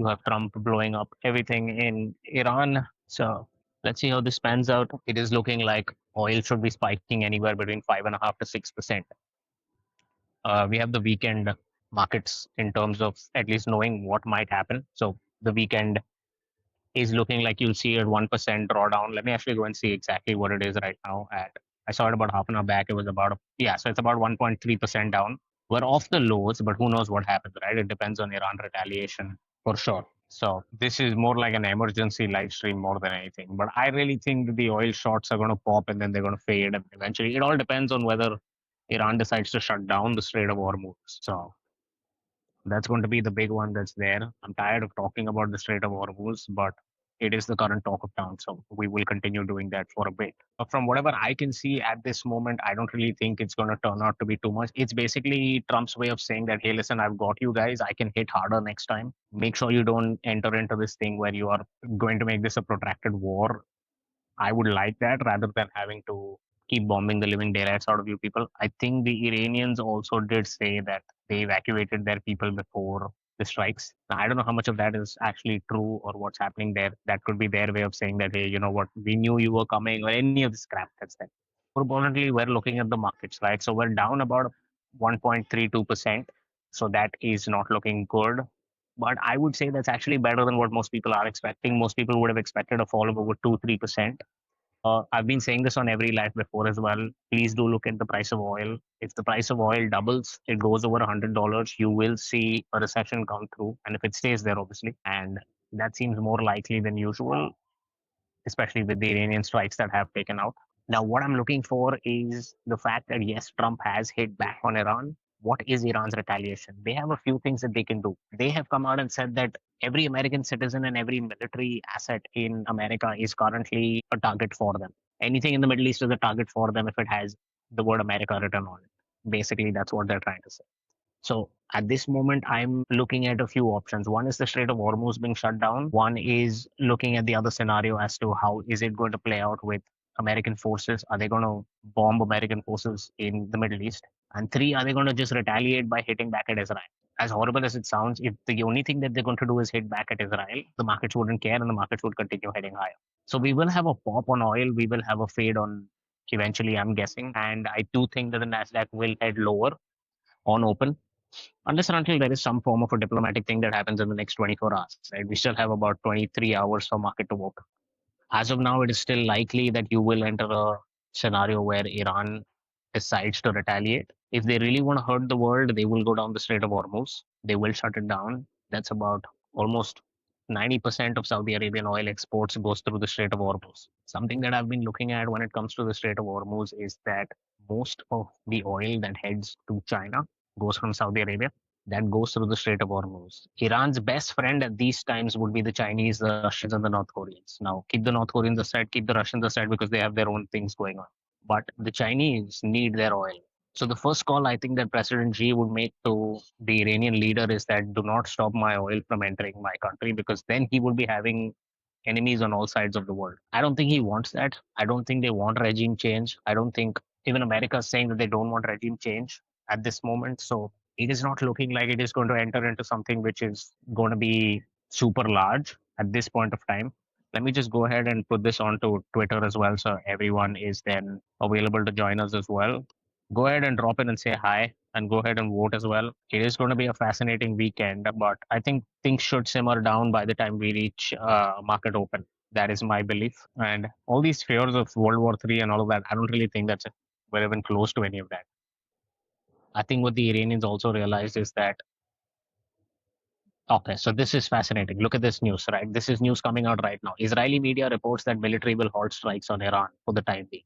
You have Trump blowing up everything in Iran. So let's see how this pans out. It is looking like oil should be spiking anywhere between 5.5% to 6%. We have the weekend markets in terms of at least knowing what might happen. So the weekend is looking like you'll see a 1% drawdown. Let me actually go and see exactly what it is right now. At I saw it about half an hour back. It was about yeah, so it's about 1.3% down. We're off the lows, but who knows what happens, right? It depends on Iran retaliation for sure. So this is more like an emergency live stream more than anything. But I really think that the oil shorts are going to pop and then they're going to fade, and eventually it all depends on whether Iran decides to shut down the Strait of Hormuz. So that's going to be the big one that's there. I'm tired of talking about the Strait of Hormuz, but it is the current talk of town. So we will continue doing that for a bit. But from whatever I can see at this moment, I don't really think it's going to turn out to be too much. It's basically Trump's way of saying that, hey, listen, I've got you guys. I can hit harder next time. Make sure you don't enter into this thing where you are going to make this a protracted war. I would like that rather than having to keep bombing the living daylights out of you people. I think the Iranians also did say that they evacuated their people before the strikes. Now, I don't know how much of that is actually true or what's happening there. That could be their way of saying that, hey, you know what, we knew you were coming or any of this crap that's there. More importantly, we're looking at the markets, right? So we're down about 1.32%. So that is not looking good. But I would say that's actually better than what most people are expecting. Most people would have expected a fall of over 2-3%. I've been saying this on every live before as well. Please do look at the price of oil. If the price of oil doubles, it goes over $100, you will see a recession come through. And if it stays there, obviously, and that seems more likely than usual, especially with the Iranian strikes that have taken out. Now, what I'm looking for is the fact that yes, Trump has hit back on Iran. What is Iran's retaliation? They have a few things that they can do. They have come out and said that every American citizen and every military asset in America is currently a target for them. Anything in the Middle East is a target for them if it has the word America written on it. Basically, that's what they're trying to say. So at this moment, I'm looking at a few options. One is the Strait of Hormuz being shut down. One is looking at the other scenario as to how is it going to play out with American forces. Are they going to bomb American forces in the Middle East? And three, are they going to just retaliate by hitting back at Israel? As horrible as it sounds, if the only thing that they're going to do is hit back at Israel, the markets wouldn't care and the markets would continue heading higher. So we will have a pop on oil. We will have a fade on eventually, I'm guessing. And I do think that the NASDAQ will head lower on open unless and until there is some form of a diplomatic thing that happens in the next 24 hours. Right? We still have about 23 hours for market to work. As of now, it is still likely that you will enter a scenario where Iran decides to retaliate. If they really want to hurt the world, they will go down the Strait of Hormuz. They will shut it down. That's about almost 90% of Saudi Arabian oil exports goes through the Strait of Hormuz. Something that I've been looking at when it comes to the Strait of Hormuz is that most of the oil that heads to China goes from Saudi Arabia. That goes through the Strait of Hormuz. Iran's best friend at these times would be the Chinese, the Russians, and the North Koreans. Now, keep the North Koreans aside, keep the Russians aside because they have their own things going on. But the Chinese need their oil. So the first call I think that President Xi would make to the Iranian leader is that do not stop my oil from entering my country because then he would be having enemies on all sides of the world. I don't think he wants that. I don't think they want regime change. I don't think even America is saying that they don't want regime change at this moment. So it is not looking like it is going to enter into something which is going to be super large at this point of time. Let me just go ahead and put this onto Twitter as well so everyone is then available to join us as well. Go ahead and drop in and say hi and go ahead and vote as well. It is going to be a fascinating weekend, but I think things should simmer down by the time we reach market open. That is my belief. And all these fears of World War III and all of that, I don't really think that's we're even close to any of that. I think what the Iranians also realized is that okay, so this is fascinating. Look at this news, right? This is news coming out right now. Israeli media reports that military will halt strikes on Iran for the time being.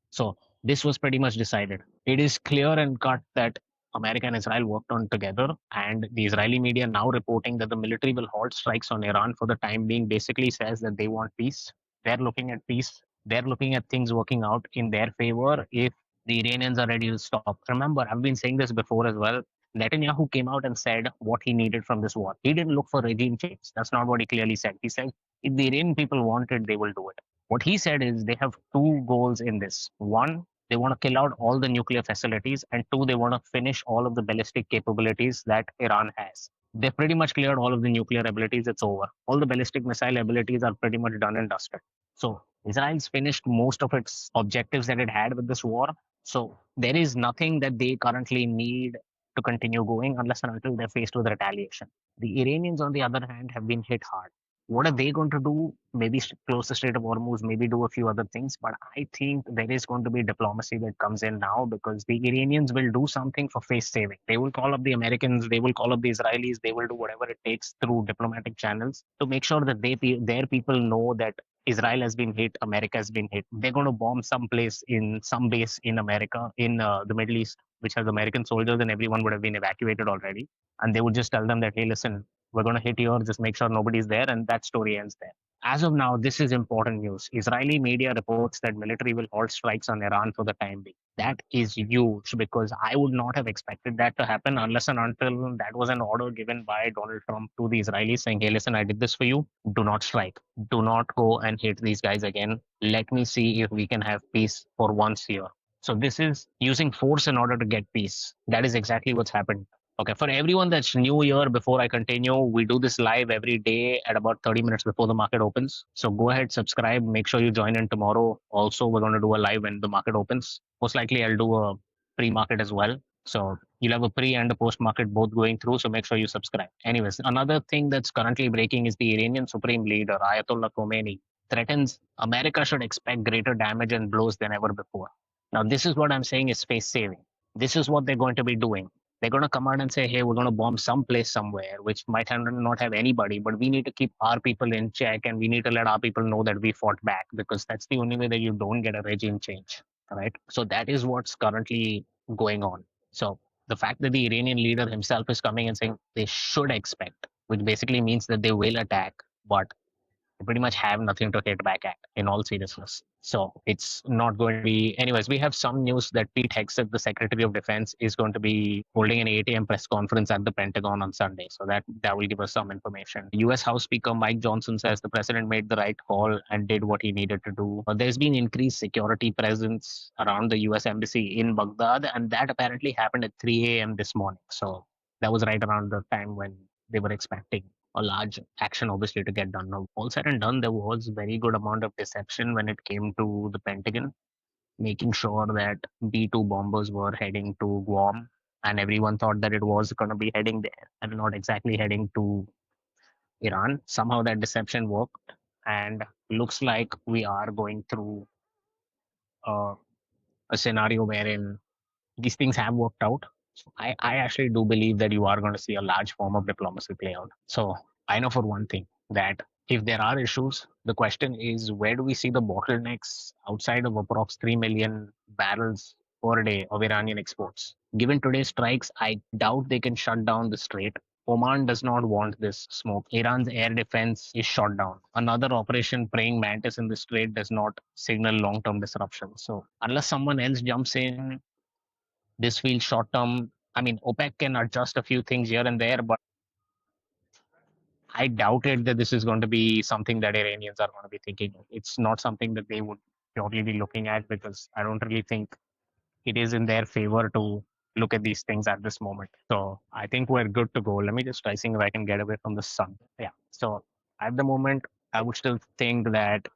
So this was pretty much decided. It is clear and cut that America and Israel worked on together, and the Israeli media now reporting that the military will halt strikes on Iran for the time being basically says that they want peace. They're looking at peace. They're looking at things working out in their favor if the Iranians are ready to stop. Remember, I've been saying this before as well. Netanyahu came out and said what he needed from this war. He didn't look for regime change. That's not what he clearly said. He said if the Iranian people want it, they will do it. What he said is they have two goals in this. One, they want to kill out all the nuclear facilities, and two, they want to finish all of the ballistic capabilities that Iran has. They've pretty much cleared all of the nuclear abilities. It's over. All the ballistic missile abilities are pretty much done and dusted. So Israel's finished most of its objectives that it had with this war. So there is nothing that they currently need to continue going unless and until they're faced with retaliation. The Iranians, on the other hand, have been hit hard. What are they going to do? Maybe close the Strait of Hormuz, maybe do a few other things. But I think there is going to be diplomacy that comes in now because the Iranians will do something for face saving. They will call up the Americans, they will call up the Israelis, they will do whatever it takes through diplomatic channels to make sure that their people know that Israel has been hit, America has been hit. They're going to bomb some place in some base in America, in the Middle East, which has American soldiers, and everyone would have been evacuated already. And they would just tell them that, hey, listen, we're going to hit here, just make sure nobody's there, and that story ends there. As of now, this is important news. Israeli media reports that military will halt strikes on Iran for the time being. That is huge because I would not have expected that to happen unless and until that was an order given by Donald Trump to the Israelis saying, hey, listen, I did this for you. Do not strike. Do not go and hit these guys again. Let me see if we can have peace for once here. So this is using force in order to get peace. That is exactly what's happened. Okay, for everyone that's new here, before I continue, we do this live every day at about 30 minutes before the market opens. So go ahead, subscribe, make sure you join in tomorrow. Also, we're going to do a live when the market opens. Most likely, I'll do a pre market as well. So you'll have a pre and a post market both going through. So make sure you subscribe. Anyways, another thing that's currently breaking is the Iranian Supreme Leader, Ayatollah Khomeini, threatens America should expect greater damage and blows than ever before. Now, this is what I'm saying is face saving. This is what they're going to be doing. They're going to come out and say, hey, we're going to bomb some place somewhere, which might not have anybody, but we need to keep our people in check and we need to let our people know that we fought back because that's the only way that you don't get a regime change. Right. So that is what's currently going on. So the fact that the Iranian leader himself is coming and saying they should expect, which basically means that they will attack, but pretty much have nothing to hit back at in all seriousness. So it's not going to be. Anyways, we have some news that Pete Hegseth, the Secretary of Defense, is going to be holding an 8 a.m. press conference at the Pentagon on Sunday. So that will give us some information. U.S. House Speaker Mike Johnson says the president made the right call and did what he needed to do. There's been increased security presence around the U.S. embassy in Baghdad, and that apparently happened at 3 a.m. this morning. So that was right around the time when they were expecting a large action obviously to get done. Now, all said and done, there was very good amount of deception when it came to the Pentagon, making sure that B-2 bombers were heading to Guam, and everyone thought that it was going to be heading there and not exactly heading to Iran. Somehow that deception worked, and looks like we are going through uh, a scenario wherein these things have worked out. So I actually do believe that you are going to see a large form of diplomacy play out. So I know for one thing that if there are issues, the question is where do we see the bottlenecks outside of approx 3 million barrels per day of Iranian exports? Given today's strikes, I doubt they can shut down the strait. Oman does not want this smoke. Iran's air defense is shot down. Another operation praying mantis in the strait does not signal long term disruption. So, unless someone else jumps in, this feels short term. I mean, OPEC can adjust a few things here and there, but I doubted that this is going to be something that Iranians are going to be thinking of. It's not something that they would purely be looking at because I don't really think it is in their favor to look at these things at this moment. So I think we're good to go. Let me just try seeing if I can get away from the sun. Yeah. So at the moment, I would still think that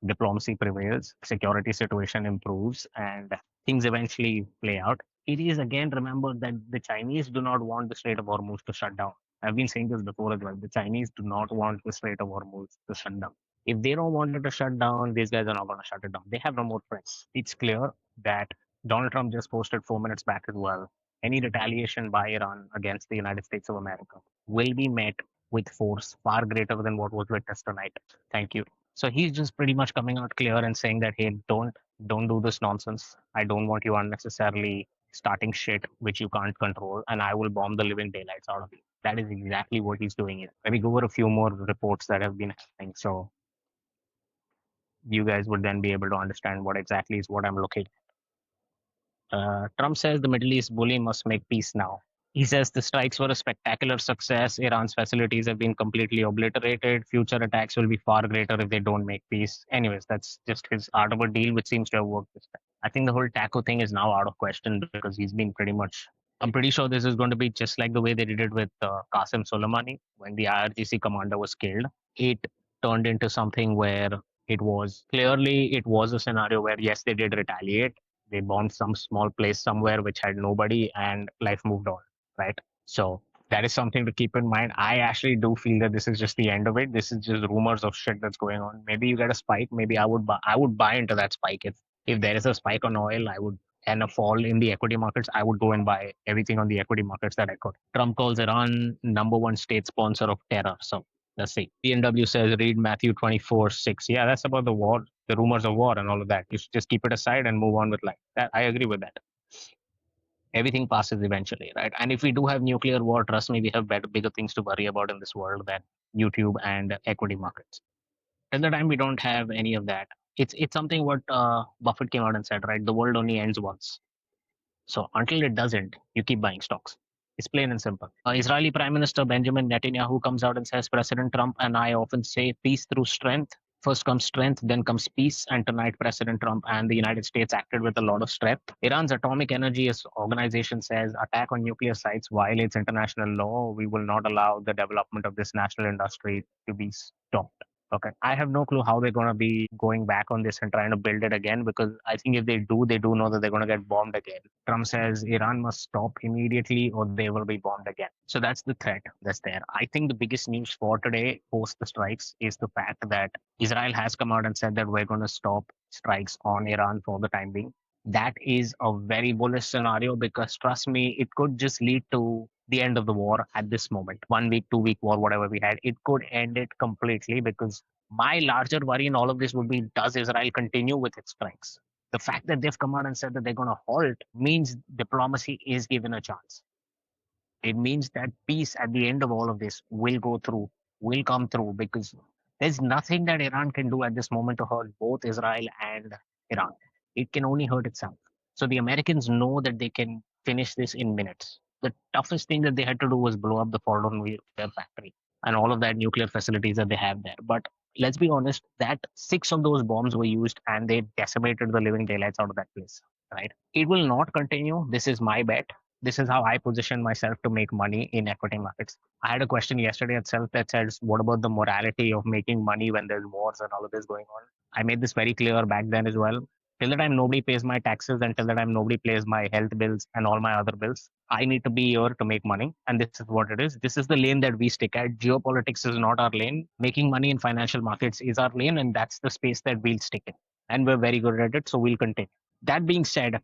diplomacy prevails, security situation improves, and things eventually play out. It is again remembered that the Chinese do not want the Strait of Hormuz to shut down. I've been saying this before as well. The Chinese do not want the Strait of Hormuz to shut down. If they don't want it to shut down, these guys are not going to shut it down. They have remote press. It's clear that Donald Trump just posted 4 minutes back as well. Any retaliation by Iran against the United States of America will be met with force far greater than what was witnessed tonight. Thank you. So he's just pretty much coming out clear and saying that hey, don't do this nonsense. I don't want you unnecessarily starting shit which you can't control, and I will bomb the living daylights out of you. That is exactly what he's doing here. Let me go over a few more reports that have been happening, so you guys would then be able to understand what exactly is what I'm looking. Trump says the Middle East bully must make peace now. He says the strikes were a spectacular success. Iran's facilities have been completely obliterated. Future attacks will be far greater if they don't make peace. Anyways, that's just his art of a deal, which seems to have worked this time. I think the whole taco thing is now out of question because he's been pretty much I'm pretty sure this is going to be just like the way they did it with Qasem Soleimani when the IRGC commander was killed. It turned into something where it was a scenario where yes, they did retaliate. They bombed some small place somewhere which had nobody, and life moved on, right? So that is something to keep in mind. I actually do feel that this is just the end of it. This is just rumors of shit that's going on. Maybe you get a spike. Maybe I would buy into that spike if there is a spike on oil. I would and a fall in the equity markets, I would go and buy everything on the equity markets that I could. Trump calls Iran number one state sponsor of terror. So let's see. PNW says read Matthew 24:6. Yeah, that's about the war, the rumors of war and all of that. You should just keep it aside and move on with life. That I agree with that. Everything passes eventually, right? And if we do have nuclear war, trust me, we have bigger things to worry about in this world than YouTube and equity markets. Till the time we don't have any of that, it's something what Buffett came out and said, right? The world only ends once. So until it doesn't, you keep buying stocks. It's plain and simple. Israeli Prime Minister Benjamin Netanyahu comes out and says, President Trump and I often say peace through strength. First comes strength, then comes peace. And tonight, President Trump and the United States acted with a lot of strength. Iran's Atomic Energy Organization says attack on nuclear sites violates international law. We will not allow the development of this national industry to be stopped. Okay. I have no clue how they're going to be going back on this and trying to build it again because I think if they do know that they're going to get bombed again. Trump says Iran must stop immediately or they will be bombed again. So that's the threat that's there. I think the biggest news for today, post the strikes, is the fact that Israel has come out and said that we're going to stop strikes on Iran for the time being. That is a very bullish scenario because trust me, it could just lead to the end of the war at this moment. 1 week, 2 week war, whatever we had, it could end it completely because my larger worry in all of this would be does Israel continue with its strikes? The fact that they've come out and said that they're going to halt means diplomacy is given a chance. It means that peace at the end of all of this will go through, will come through because there's nothing that Iran can do at this moment to hurt both Israel and Iran. It can only hurt itself. So the Americans know that they can finish this in minutes. The toughest thing that they had to do was blow up the Fordo nuclear factory and all of that nuclear facilities that they have there. But let's be honest, that 6 of those bombs were used and they decimated the living daylights out of that place. Right? It will not continue. This is my bet. This is how I position myself to make money in equity markets. I had a question yesterday itself that says, what about the morality of making money when there's wars and all of this going on? I made this very clear back then as well. Till the time nobody pays my taxes and till the time nobody pays my health bills and all my other bills, I need to be here to make money. And this is what it is. This is the lane that we stick at. Geopolitics is not our lane. Making money in financial markets is our lane. And that's the space that we'll stick in. And we're very good at it. So we'll continue. That being said,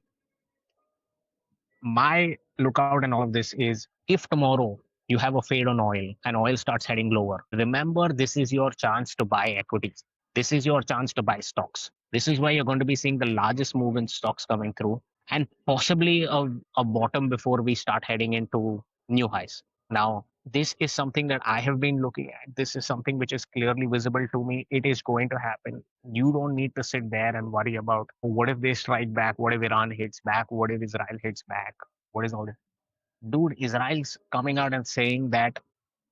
my lookout in all of this is if tomorrow you have a fade on oil and oil starts heading lower, remember this is your chance to buy equities. This is your chance to buy stocks. This is why you're going to be seeing the largest move in stocks coming through and possibly a bottom before we start heading into new highs. Now, this is something that I have been looking at. This is something which is clearly visible to me. It is going to happen. You don't need to sit there and worry about what if they strike back, what if Iran hits back, what if Israel hits back, what is all this? Dude, Israel's coming out and saying that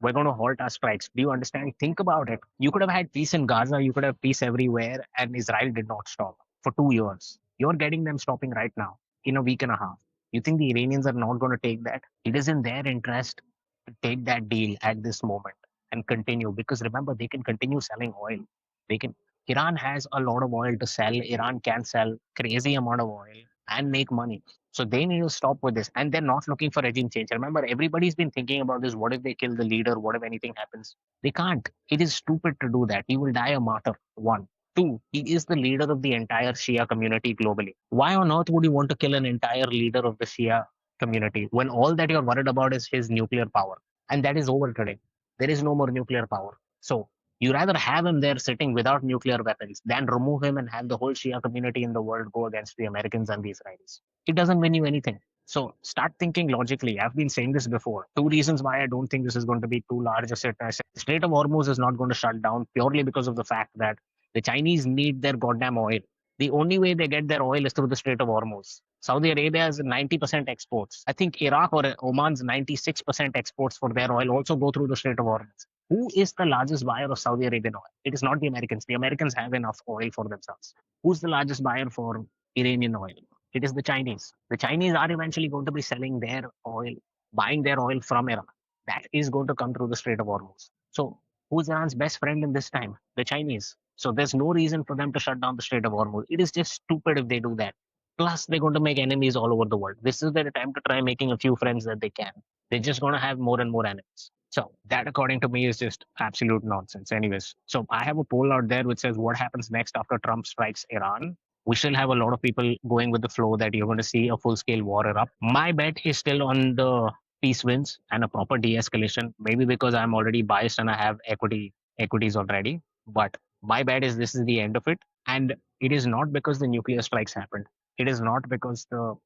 we're going to halt our strikes. Do you understand? Think about it. You could have had peace in Gaza, you could have peace everywhere, and Israel did not stop for 2 years. You're getting them stopping right now in a week and a half. You think the Iranians are not going to take that? It is in their interest to take that deal at this moment and continue because remember, they can continue selling oil. They can. Iran has a lot of oil to sell. Iran can sell crazy amount of oil and make money. So they need to stop with this. And they're not looking for regime change. Remember, everybody's been thinking about this. What if they kill the leader? What if anything happens? They can't. It is stupid to do that. He will die a martyr. One. Two, he is the leader of the entire Shia community globally. Why on earth would you want to kill an entire leader of the Shia community when all that you're worried about is his nuclear power? And that is over today. There is no more nuclear power. So you rather have him there sitting without nuclear weapons than remove him and have the whole Shia community in the world go against the Americans and the Israelis. It doesn't win you anything. So start thinking logically. I've been saying this before. Two reasons why I don't think this is going to be too large a set. I said, Strait of Hormuz is not going to shut down purely because of the fact that the Chinese need their goddamn oil. The only way they get their oil is through the Strait of Hormuz. Saudi Arabia has 90% exports. I think Iraq or Oman's 96% exports for their oil also go through the Strait of Hormuz. Who is the largest buyer of Saudi Arabian oil? It is not the Americans. The Americans have enough oil for themselves. Who's the largest buyer for Iranian oil? It is the Chinese. The Chinese are eventually going to be selling their oil, buying their oil from Iran. That is going to come through the Strait of Hormuz. So who's Iran's best friend in this time? The Chinese. So there's no reason for them to shut down the Strait of Hormuz. It is just stupid if they do that. Plus, they're going to make enemies all over the world. This is their time to try making a few friends that they can. They're just going to have more and more enemies. So that, according to me, is just absolute nonsense. Anyways, so I have a poll out there which says what happens next after Trump strikes Iran. We still have a lot of people going with the flow that you're going to see a full-scale war erupt. My bet is still on the peace wins and a proper de-escalation. Maybe because I'm already biased and I have equities already. But my bet is this is the end of it, and it is not because the nuclear strikes happened. It is not because the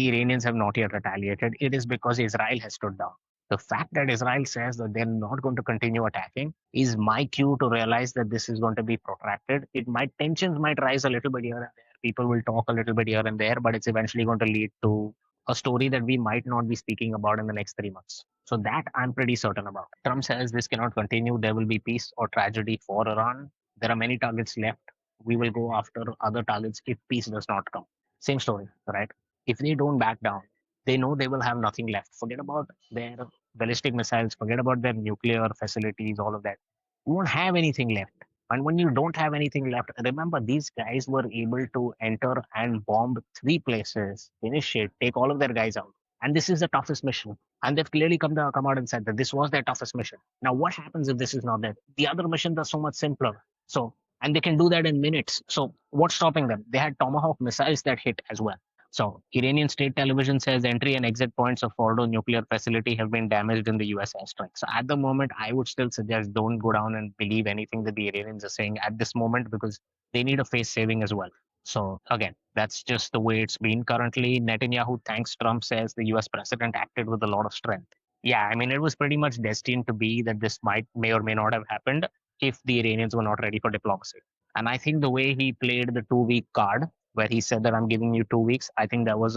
Iranians have not yet retaliated. It is because Israel has stood down. The fact that Israel says that they're not going to continue attacking is my cue to realize that this is going to be protracted. It might tensions might rise a little bit here and there. People will talk a little bit here and there, but it's eventually going to lead to a story that we might not be speaking about in the next 3 months. So that I'm pretty certain about. Trump says this cannot continue. There will be peace or tragedy for Iran. There are many targets left. We will go after other targets if peace does not come. Same story, right? If they don't back down, they know they will have nothing left. Forget about their ballistic missiles, forget about their nuclear facilities, all of that. You won't have anything left. And when you don't have anything left, remember these guys were able to enter and bomb 3 places, finish it, take all of their guys out. And this is the toughest mission. And they've clearly come out and said that this was their toughest mission. Now, what happens if this is not that? The other missions are so much simpler. So, and they can do that in minutes. So, what's stopping them? They had Tomahawk missiles that hit as well. So, Iranian state television says entry and exit points of Fordo nuclear facility have been damaged in the US airstrike. So, at the moment, I would still suggest don't go down and believe anything that the Iranians are saying at this moment because they need a face saving as well. So, again, that's just the way it's been currently. Netanyahu thanks Trump, says the US president acted with a lot of strength. Yeah, I mean, it was pretty much destined to be that this may or may not have happened if the Iranians were not ready for diplomacy. And I think the way he played the 2 week card, where he said that I'm giving you 2 weeks. I think that was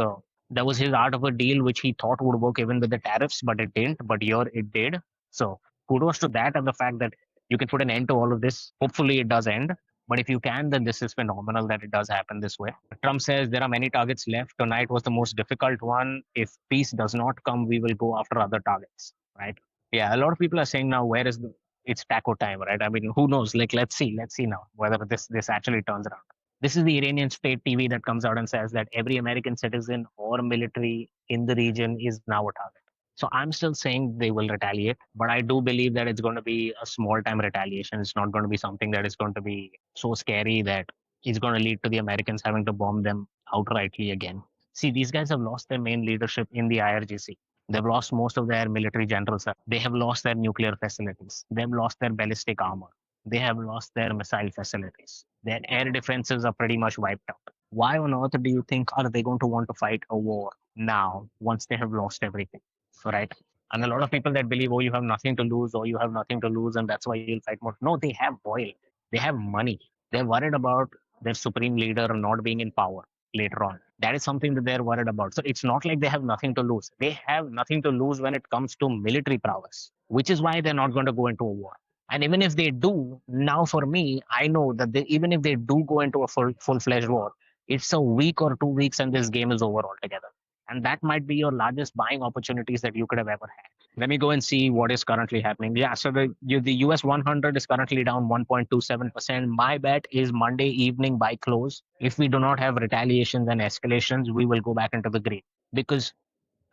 his art of a deal, which he thought would work even with the tariffs, but it didn't. But here it did. So kudos to that and the fact that you can put an end to all of this. Hopefully it does end. But if you can, then this is phenomenal that it does happen this way. Trump says there are many targets left. Tonight was the most difficult one. If peace does not come, we will go after other targets. Right? Yeah, a lot of people are saying now, where is the it's taco time, right? I mean, who knows? Like, let's see now whether this actually turns around. This is the Iranian state TV that comes out and says that every American citizen or military in the region is now a target. So I'm still saying they will retaliate, but I do believe that it's going to be a small time retaliation. It's not going to be something that is going to be so scary that it's going to lead to the Americans having to bomb them outrightly again. See, these guys have lost their main leadership in the IRGC. They've lost most of their military generals. They have lost their nuclear facilities. They've lost their ballistic armor. They have lost their missile facilities. Their air defenses are pretty much wiped out. Why on earth do you think are they going to want to fight a war now once they have lost everything? Right? And a lot of people that believe, oh, you have nothing to lose, or you have nothing to lose, and that's why you'll fight more. No, they have oil. They have money. They're worried about their supreme leader not being in power later on. That is something that they're worried about. So it's not like they have nothing to lose. They have nothing to lose when it comes to military prowess, which is why they're not going to go into a war. And even if they do, now for me, I know that even if they do go into a full fledged war, it's a week or 2 weeks and this game is over altogether. And that might be your largest buying opportunities that you could have ever had. Let me go and see what is currently happening. Yeah, so the US 100 is currently down 1.27%. My bet is Monday evening by close. If we do not have retaliations and escalations, we will go back into the green. Because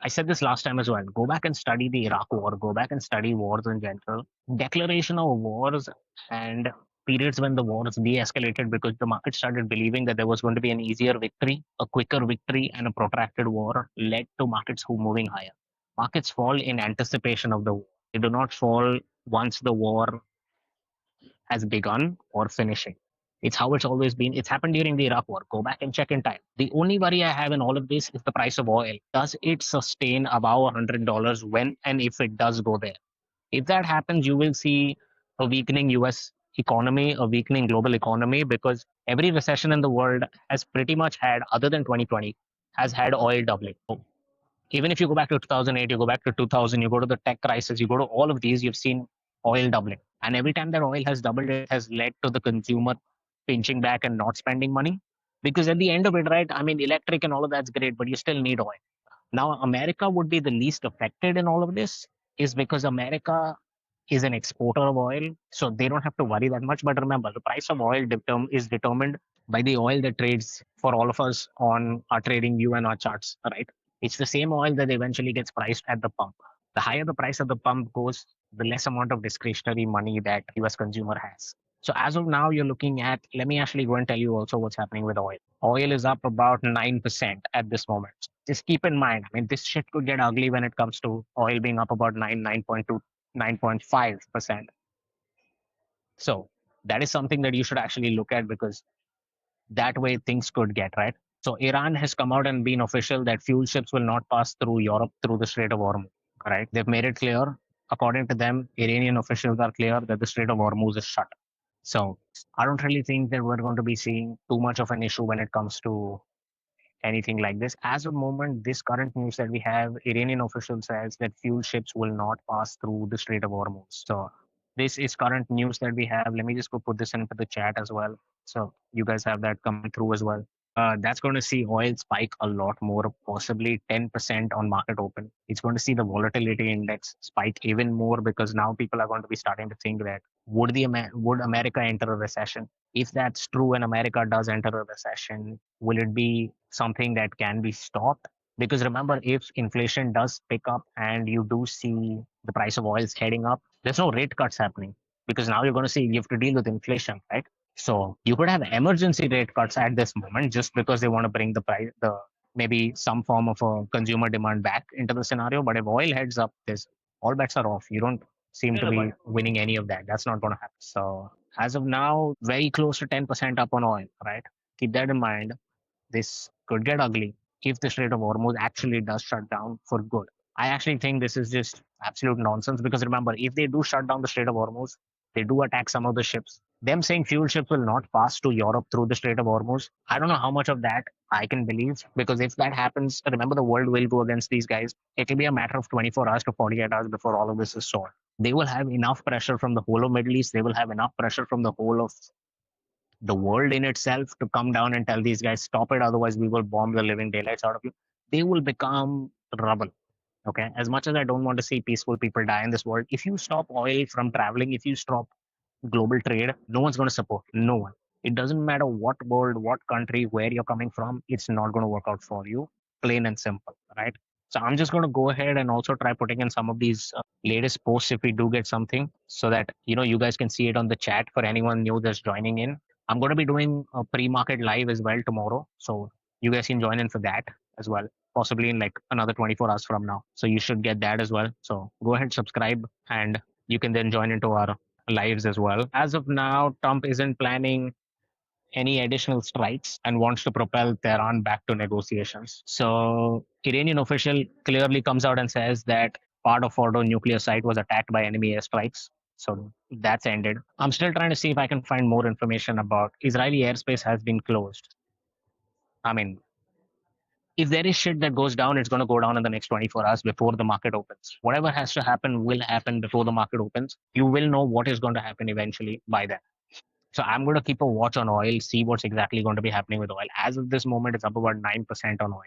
I said this last time as well. Go back and study the Iraq War. Go back and study wars in general. Declaration of wars and periods when the wars de-escalated because the market started believing that there was going to be an easier victory, a quicker victory, and a protracted war led to markets who moving higher. Markets fall in anticipation of the war. They do not fall once the war has begun or finishing. It's how it's always been. It's happened during the Iraq War. Go back and check in time. The only worry I have in all of this is the price of oil. Does it sustain above $100 when and if it does go there? If that happens, you will see a weakening US economy, a weakening global economy, because every recession in the world has pretty much had, other than 2020, has had oil doubling. Even if you go back to 2008, you go back to 2000, you go to the tech crisis, you go to all of these, you've seen oil doubling. And every time that oil has doubled, it has led to the consumer pinching back and not spending money. Because at the end of it, right? I mean, electric and all of that's great, but you still need oil. Now, America would be the least affected in all of this, is because America is an exporter of oil, so they don't have to worry that much. But remember, the price of oil is determined by the oil that trades for all of us on our trading view and our charts, right? It's the same oil that eventually gets priced at the pump. The higher the price of the pump goes, the less amount of discretionary money that US consumer has. So as of now, you're looking at, let me actually go and tell you also what's happening with oil. Oil is up about 9% at this moment. Just keep in mind, I mean, this shit could get ugly when it comes to oil being up about 9.2, 9.5%. So that is something that you should actually look at, because that way things could get right. So Iran has come out and been official that fuel ships will not pass through Europe through the Strait of Hormuz. Right? They've made it clear. According to them, Iranian officials are clear that the Strait of Hormuz is shut. So I don't really think that we're going to be seeing too much of an issue when it comes to anything like this. As of moment, this current news that we have, Iranian official says that fuel ships will not pass through the Strait of Hormuz. So this is current news that we have. Let me just go put this into the chat as well. So you guys have that coming through as well. That's going to see oil spike a lot more, possibly 10% on market open. It's going to see the volatility index spike even more, because now people are going to be starting to think that would America enter a recession? If that's true and America does enter a recession, will it be something that can be stopped? Because remember, if inflation does pick up and you do see the price of oils heading up, there's no rate cuts happening, because now you're going to see you have to deal with inflation, right? So you could have emergency rate cuts at this moment just because they want to bring the price, the maybe some form of a consumer demand back into the scenario. But if oil heads up, this all bets are off. You don't seem to be winning any of that. That's not going to happen. So as of now, very close to 10% up on oil, right? Keep that in mind. This could get ugly if the Strait of Hormuz actually does shut down for good. I actually think this is just absolute nonsense, because remember, if they do shut down the Strait of Hormuz, they do attack some of the ships. Them saying fuel ships will not pass to Europe through the Strait of Hormuz, I don't know how much of that I can believe, because if that happens, remember, the world will go against these guys. It will be a matter of 24 hours to 48 hours before all of this is solved. They will have enough pressure from the whole of Middle East. They will have enough pressure from the whole of the world in itself to come down and tell these guys, stop it, otherwise we will bomb the living daylights out of you. They will become rubble. Okay. As much as I don't want to see peaceful people die in this world, if you stop oil from traveling, if you stop global trade, no one's going to support. No one. It doesn't matter what world, what country, where you're coming from, it's not going to work out for you. Plain and simple, right? So I'm just going to go ahead and also try putting in some of these latest posts if we do get something, so that you guys can see it on the chat for anyone new that's joining in. I'm going to be doing a pre-market live as well tomorrow, so you guys can join in for that as well, possibly in like another 24 hours from now. So you should get that as well. So go ahead, subscribe, and you can then join into our lives as well. As of now, Trump isn't planning any additional strikes and wants to propel Tehran back to negotiations. So, Iranian official clearly comes out and says that part of Fordo nuclear site was attacked by enemy airstrikes. So that's ended. I'm still trying to see if I can find more information about Israeli airspace has been closed. I mean, if there is shit that goes down, it's going to go down in the next 24 hours before the market opens. Whatever has to happen will happen before the market opens. You will know what is going to happen eventually by then. So I'm going to keep a watch on oil, see what's exactly going to be happening with oil. As of this moment, it's up about 9% on oil.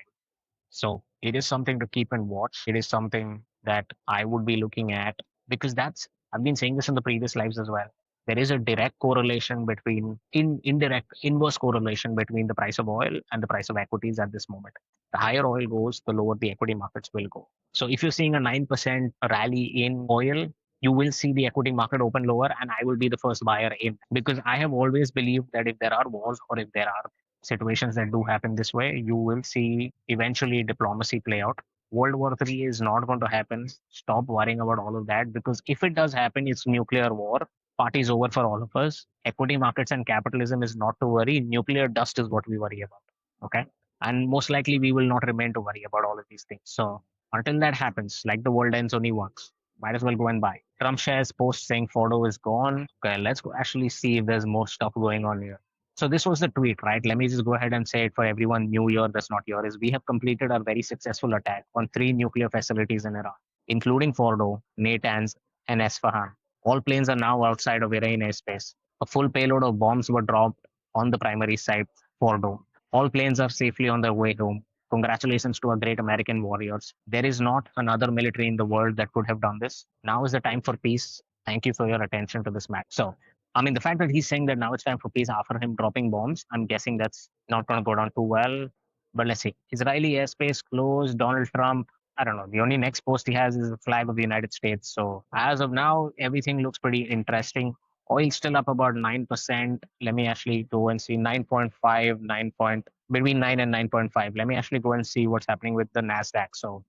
So it is something to keep and watch. It is something that I would be looking at, because I've been saying this in the previous lives as well. There is a direct correlation between, indirect, inverse correlation between the price of oil and the price of equities at this moment. The higher oil goes, the lower the equity markets will go. So if you're seeing a 9% rally in oil, you will see the equity market open lower, and I will be the first buyer in, because I have always believed that if there are wars, or if there are situations that do happen this way, you will see eventually diplomacy play out. World War III is not going to happen. Stop worrying about all of that, because if it does happen, it's nuclear war. Party's over for all of us. Equity markets and capitalism is not to worry. Nuclear dust is what we worry about. Okay. And most likely we will not remain to worry about all of these things. So until that happens, like the world ends only once, might as well go and buy. Trump shares post saying Fordo is gone. Okay, let's go actually see if there's more stuff going on here. So this was the tweet, right? Let me just go ahead and say it for everyone new here that's not here. Is we have completed a very successful attack on 3 nuclear facilities in Iran, including Fordo, Natanz, and Esfahan. All planes are now outside of Iranian airspace. A full payload of bombs were dropped on the primary site, Fordo. All planes are safely on their way home. Congratulations to our great American warriors. There is not another military in the world that could have done this. Now is the time for peace. Thank you for your attention to this match. So, I mean, the fact that he's saying that now it's time for peace after him dropping bombs, I'm guessing that's not going to go down too well. But let's see. Israeli airspace closed. Donald Trump. I don't know. The only next post he has is the flag of the United States. So, as of now, everything looks pretty interesting. Oil still up about 9%. Let me actually go and see 9.5, 9 between 9 and 9.5. Let me actually go and see what's happening with the Nasdaq. So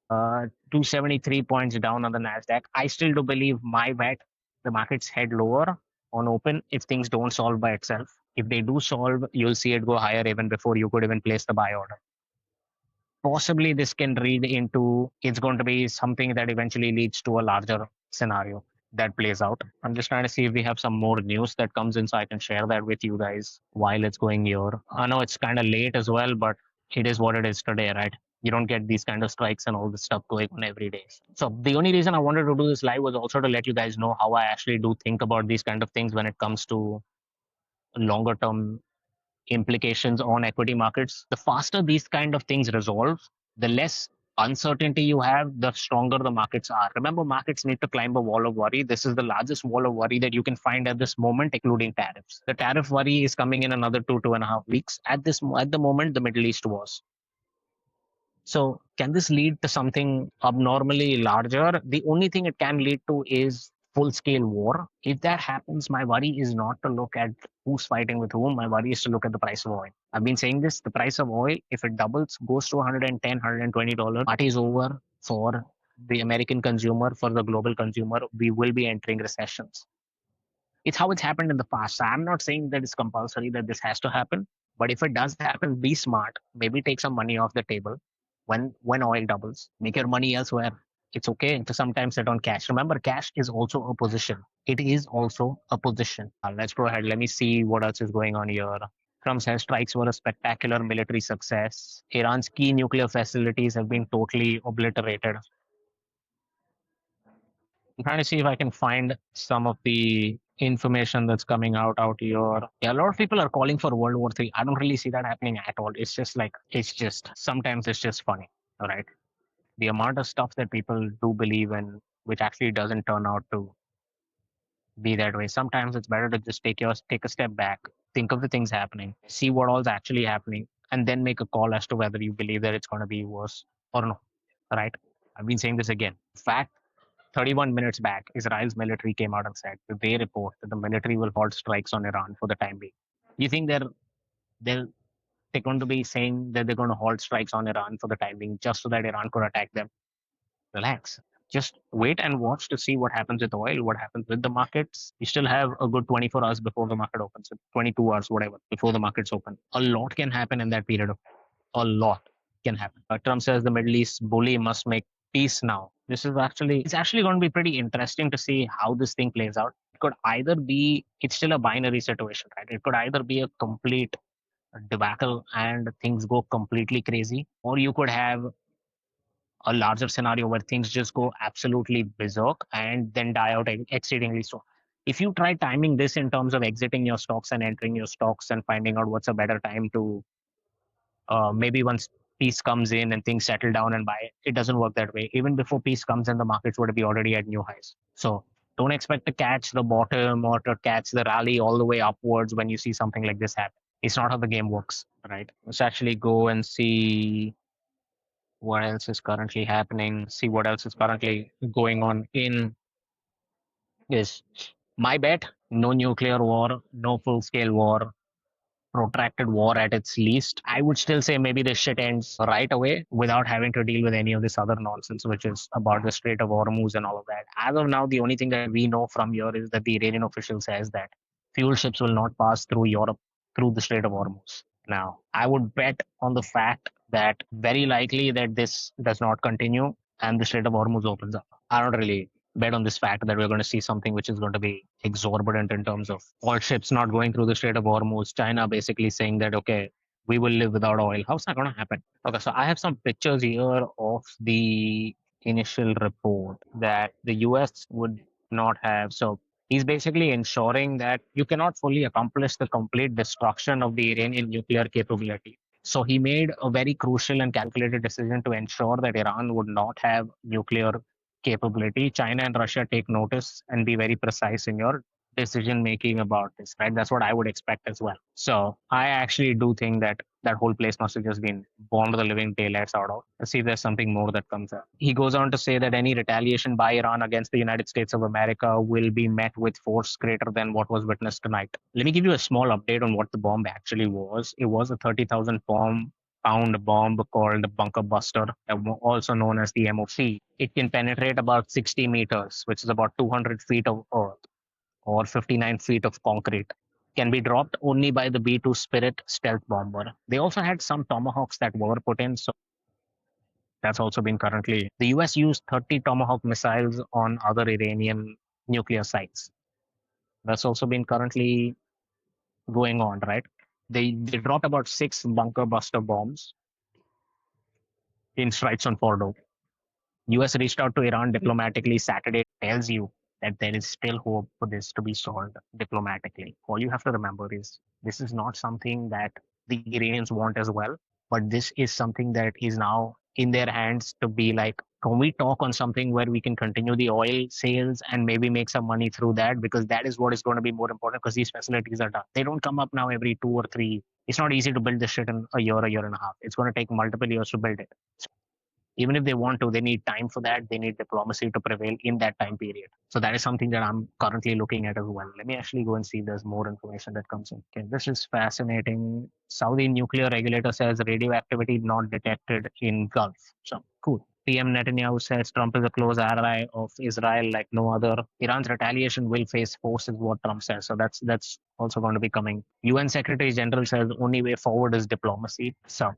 273 points down on the Nasdaq. I still do believe my bet the markets head lower on open if things don't solve by itself. If they do solve, you'll see it go higher even before you could even place the buy order. Possibly this can read into it's going to be something that eventually leads to a larger scenario that plays out. I'm just trying to see if we have some more news that comes in so I can share that with you guys while it's going here. I know it's kind of late as well, but it is what it is today, right? You don't get these kind of strikes and all this stuff going on every day. So the only reason I wanted to do this live was also to let you guys know how I actually do think about these kind of things when it comes to longer term implications on equity markets. The faster these kind of things resolve, the less uncertainty you have, the stronger the markets are. Remember, markets need to climb a wall of worry. This is the largest wall of worry that you can find at this moment, including tariffs. The tariff worry is coming in another 2.5 weeks. At the moment, the Middle East was. So, can this lead to something abnormally larger? The only thing it can lead to is full scale war. If that happens, my worry is not to look at who's fighting with whom. My worry is to look at the price of oil. I've been saying this the price of oil, if it doubles, goes to $110, $120, party is over for the American consumer, for the global consumer. We will be entering recessions. It's how it's happened in the past. So I'm not saying that it's compulsory that this has to happen, but if it does happen, be smart. Maybe take some money off the table when oil doubles. Make your money elsewhere. It's okay to sometimes sit on cash. Remember, cash is also a position. It is also a position. Let's go ahead. Let me see what else is going on here. Trump says strikes were a spectacular military success. Iran's key nuclear facilities have been totally obliterated. I'm trying to see if I can find some of the information that's coming out here. Yeah, a lot of people are calling for World War III. I don't really see that happening at all. It's just like sometimes it's just funny. All right. The amount of stuff that people do believe in, which actually doesn't turn out to be that way. Sometimes it's better to just take a step back, think of the things happening, see what all's actually happening, and then make a call as to whether you believe that it's going to be worse or no. Right? I've been saying this again. Fact 31 minutes back, Israel's military came out and said that they report that the military will halt strikes on Iran for the time being. You think they're they're going to be saying that they're going to halt strikes on Iran for the time being just so that Iran could attack them? Relax. Just wait and watch to see what happens with oil, what happens with the markets. You still have a good 24 hours before the market opens, 22 hours, whatever, before the markets open. A lot can happen in that period of a lot can happen. Trump says the Middle East bully must make peace now. It's actually going to be pretty interesting to see how this thing plays out. It could either be it's still a binary situation, right? It could either be a complete debacle and things go completely crazy, or you could have a larger scenario where things just go absolutely berserk and then die out exceedingly so. If you try timing this in terms of exiting your stocks and entering your stocks and finding out what's a better time to maybe once peace comes in and things settle down and buy it doesn't work that way. Even before peace comes in, the markets would be already at new highs. So don't expect to catch the bottom or to catch the rally all the way upwards when you see something like this happen. It's not how the game works, right? Let's actually go and see what else is currently happening, see what else is currently going on in this. My bet, no nuclear war, no full scale war, protracted war at its least. I would still say maybe this shit ends right away without having to deal with any of this other nonsense, which is about the Strait of Hormuz and all of that. As of now, the only thing that we know from here is that the Iranian official says that fuel ships will not pass through Europe through the Strait of Hormuz. Now, I would bet on the fact that very likely that this does not continue and the Strait of Hormuz opens up. I don't really bet on this fact that we're going to see something which is going to be exorbitant in terms of all ships not going through the Strait of Hormuz. China basically saying that, okay, we will live without oil. How's that going to happen? Okay, so I have some pictures here of the initial report that the US would not have. So He's basically ensuring that you cannot fully accomplish the complete destruction of the Iranian nuclear capability. So he made a very crucial and calculated decision to ensure that Iran would not have nuclear capability. China and Russia take notice and be very precise in your decision making about this, right? That's what I would expect as well. So I actually do think that that whole place must have just been burned the living daylights out of. Let's see if there's something more that comes up. He goes on to say that any retaliation by Iran against the United States of America will be met with force greater than what was witnessed tonight. Let me give you a small update on what the bomb actually was. It was a 30,000 pound bomb called the bunker buster, also known as the MOC. It can penetrate about 60 meters, which is about 200 feet of earth or 59 feet of concrete. Can be dropped only by the B 2 Spirit stealth bomber. They also had some Tomahawks that were put in, so that's also been currently. The US used 30 Tomahawk missiles on other Iranian nuclear sites. That's also been currently going on, right? They dropped about 6 bunker buster bombs in strikes on Fordo. US reached out to Iran diplomatically Saturday, tells you that there is still hope for this to be solved diplomatically. All you have to remember is this is not something that the Iranians want as well, but this is something that is now in their hands to be like, can we talk on something where we can continue the oil sales and maybe make some money through that? Because that is what is going to be more important because these facilities are done. They don't come up now every 2 or 3. It's not easy to build this shit in a year and a half. It's going to take multiple years to build it. Even if they want to, they need time for that. They need diplomacy to prevail in that time period. So that is something that I'm currently looking at as well. Let me actually go and see if there's more information that comes in. Okay, this is fascinating. Saudi nuclear regulator says radioactivity not detected in Gulf. So cool. PM Netanyahu says Trump is a close ally of Israel like no other. Iran's retaliation will face force is what Trump says. So that's also going to be coming. UN Secretary General says only way forward is diplomacy. So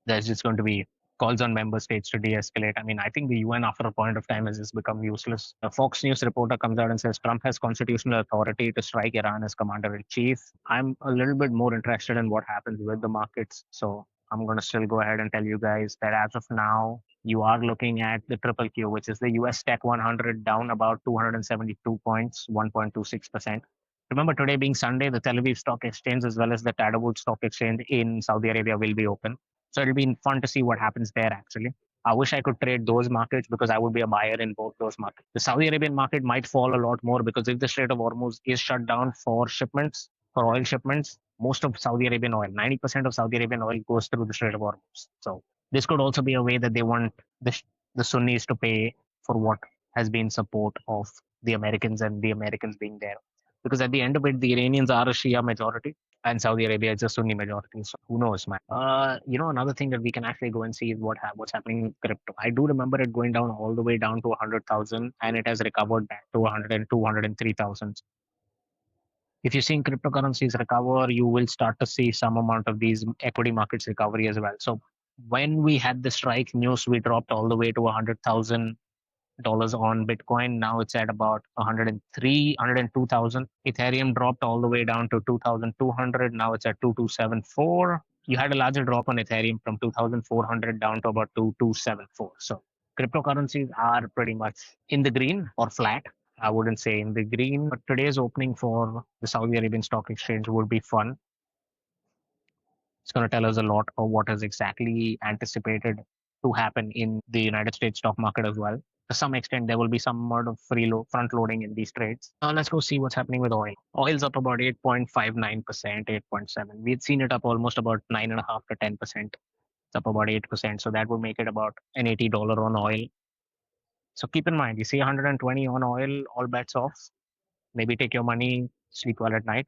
there's just going to be calls on member states to de-escalate. I mean, I think the UN after a point of time has just become useless. A Fox News reporter comes out and says Trump has constitutional authority to strike Iran as commander in chief. I'm a little bit more interested in what happens with the markets. So I'm going to still go ahead and tell you guys that as of now, you are looking at the triple Q, which is the US Tech 100 down about 272 points, 1.26%. Remember, today being Sunday, the Tel Aviv Stock Exchange as well as the Tadabut Stock Exchange in Saudi Arabia will be open. So it'll be fun to see what happens there actually. I wish I could trade those markets because I would be a buyer in both those markets. The Saudi Arabian market might fall a lot more because if the Strait of Hormuz is shut down for shipments, for oil shipments, most of Saudi Arabian oil, 90% of Saudi Arabian oil goes through the Strait of Hormuz. So this could also be a way that they want the Sunnis to pay for what has been support of the Americans and the Americans being there. Because at the end of it, the Iranians are a Shia majority and Saudi Arabia is a Sunni majority. So who knows, man? Another thing that we can actually go and see is what's happening in crypto. I do remember it going down all the way down to 100,000, and it has recovered back to 100 and 203,000. If you're seeing cryptocurrencies recover, you will start to see some amount of these equity markets recovery as well. So when we had the strike news, we dropped all the way to 100,000 dollars on Bitcoin. Now it's at about 103, 102,000. Ethereum dropped all the way down to 2,200. Now it's at 2,274. You had a larger drop on Ethereum from 2,400 down to about 2,274. So cryptocurrencies are pretty much in the green or flat. I wouldn't say in the green, but today's opening for the Saudi Arabian Stock Exchange would be fun. It's going to tell us a lot of what is exactly anticipated to happen in the United States stock market as well. To some extent, there will be some amount of front loading in these trades. Let's go see what's happening with oil. Oil's up about 8.59%, 8.7. We've seen it up almost about 9.5 to 10%. It's up about 8%. So that would make it about an $80 on oil. So keep in mind, you see 120 on oil, all bets off. Maybe take your money, sleep well at night.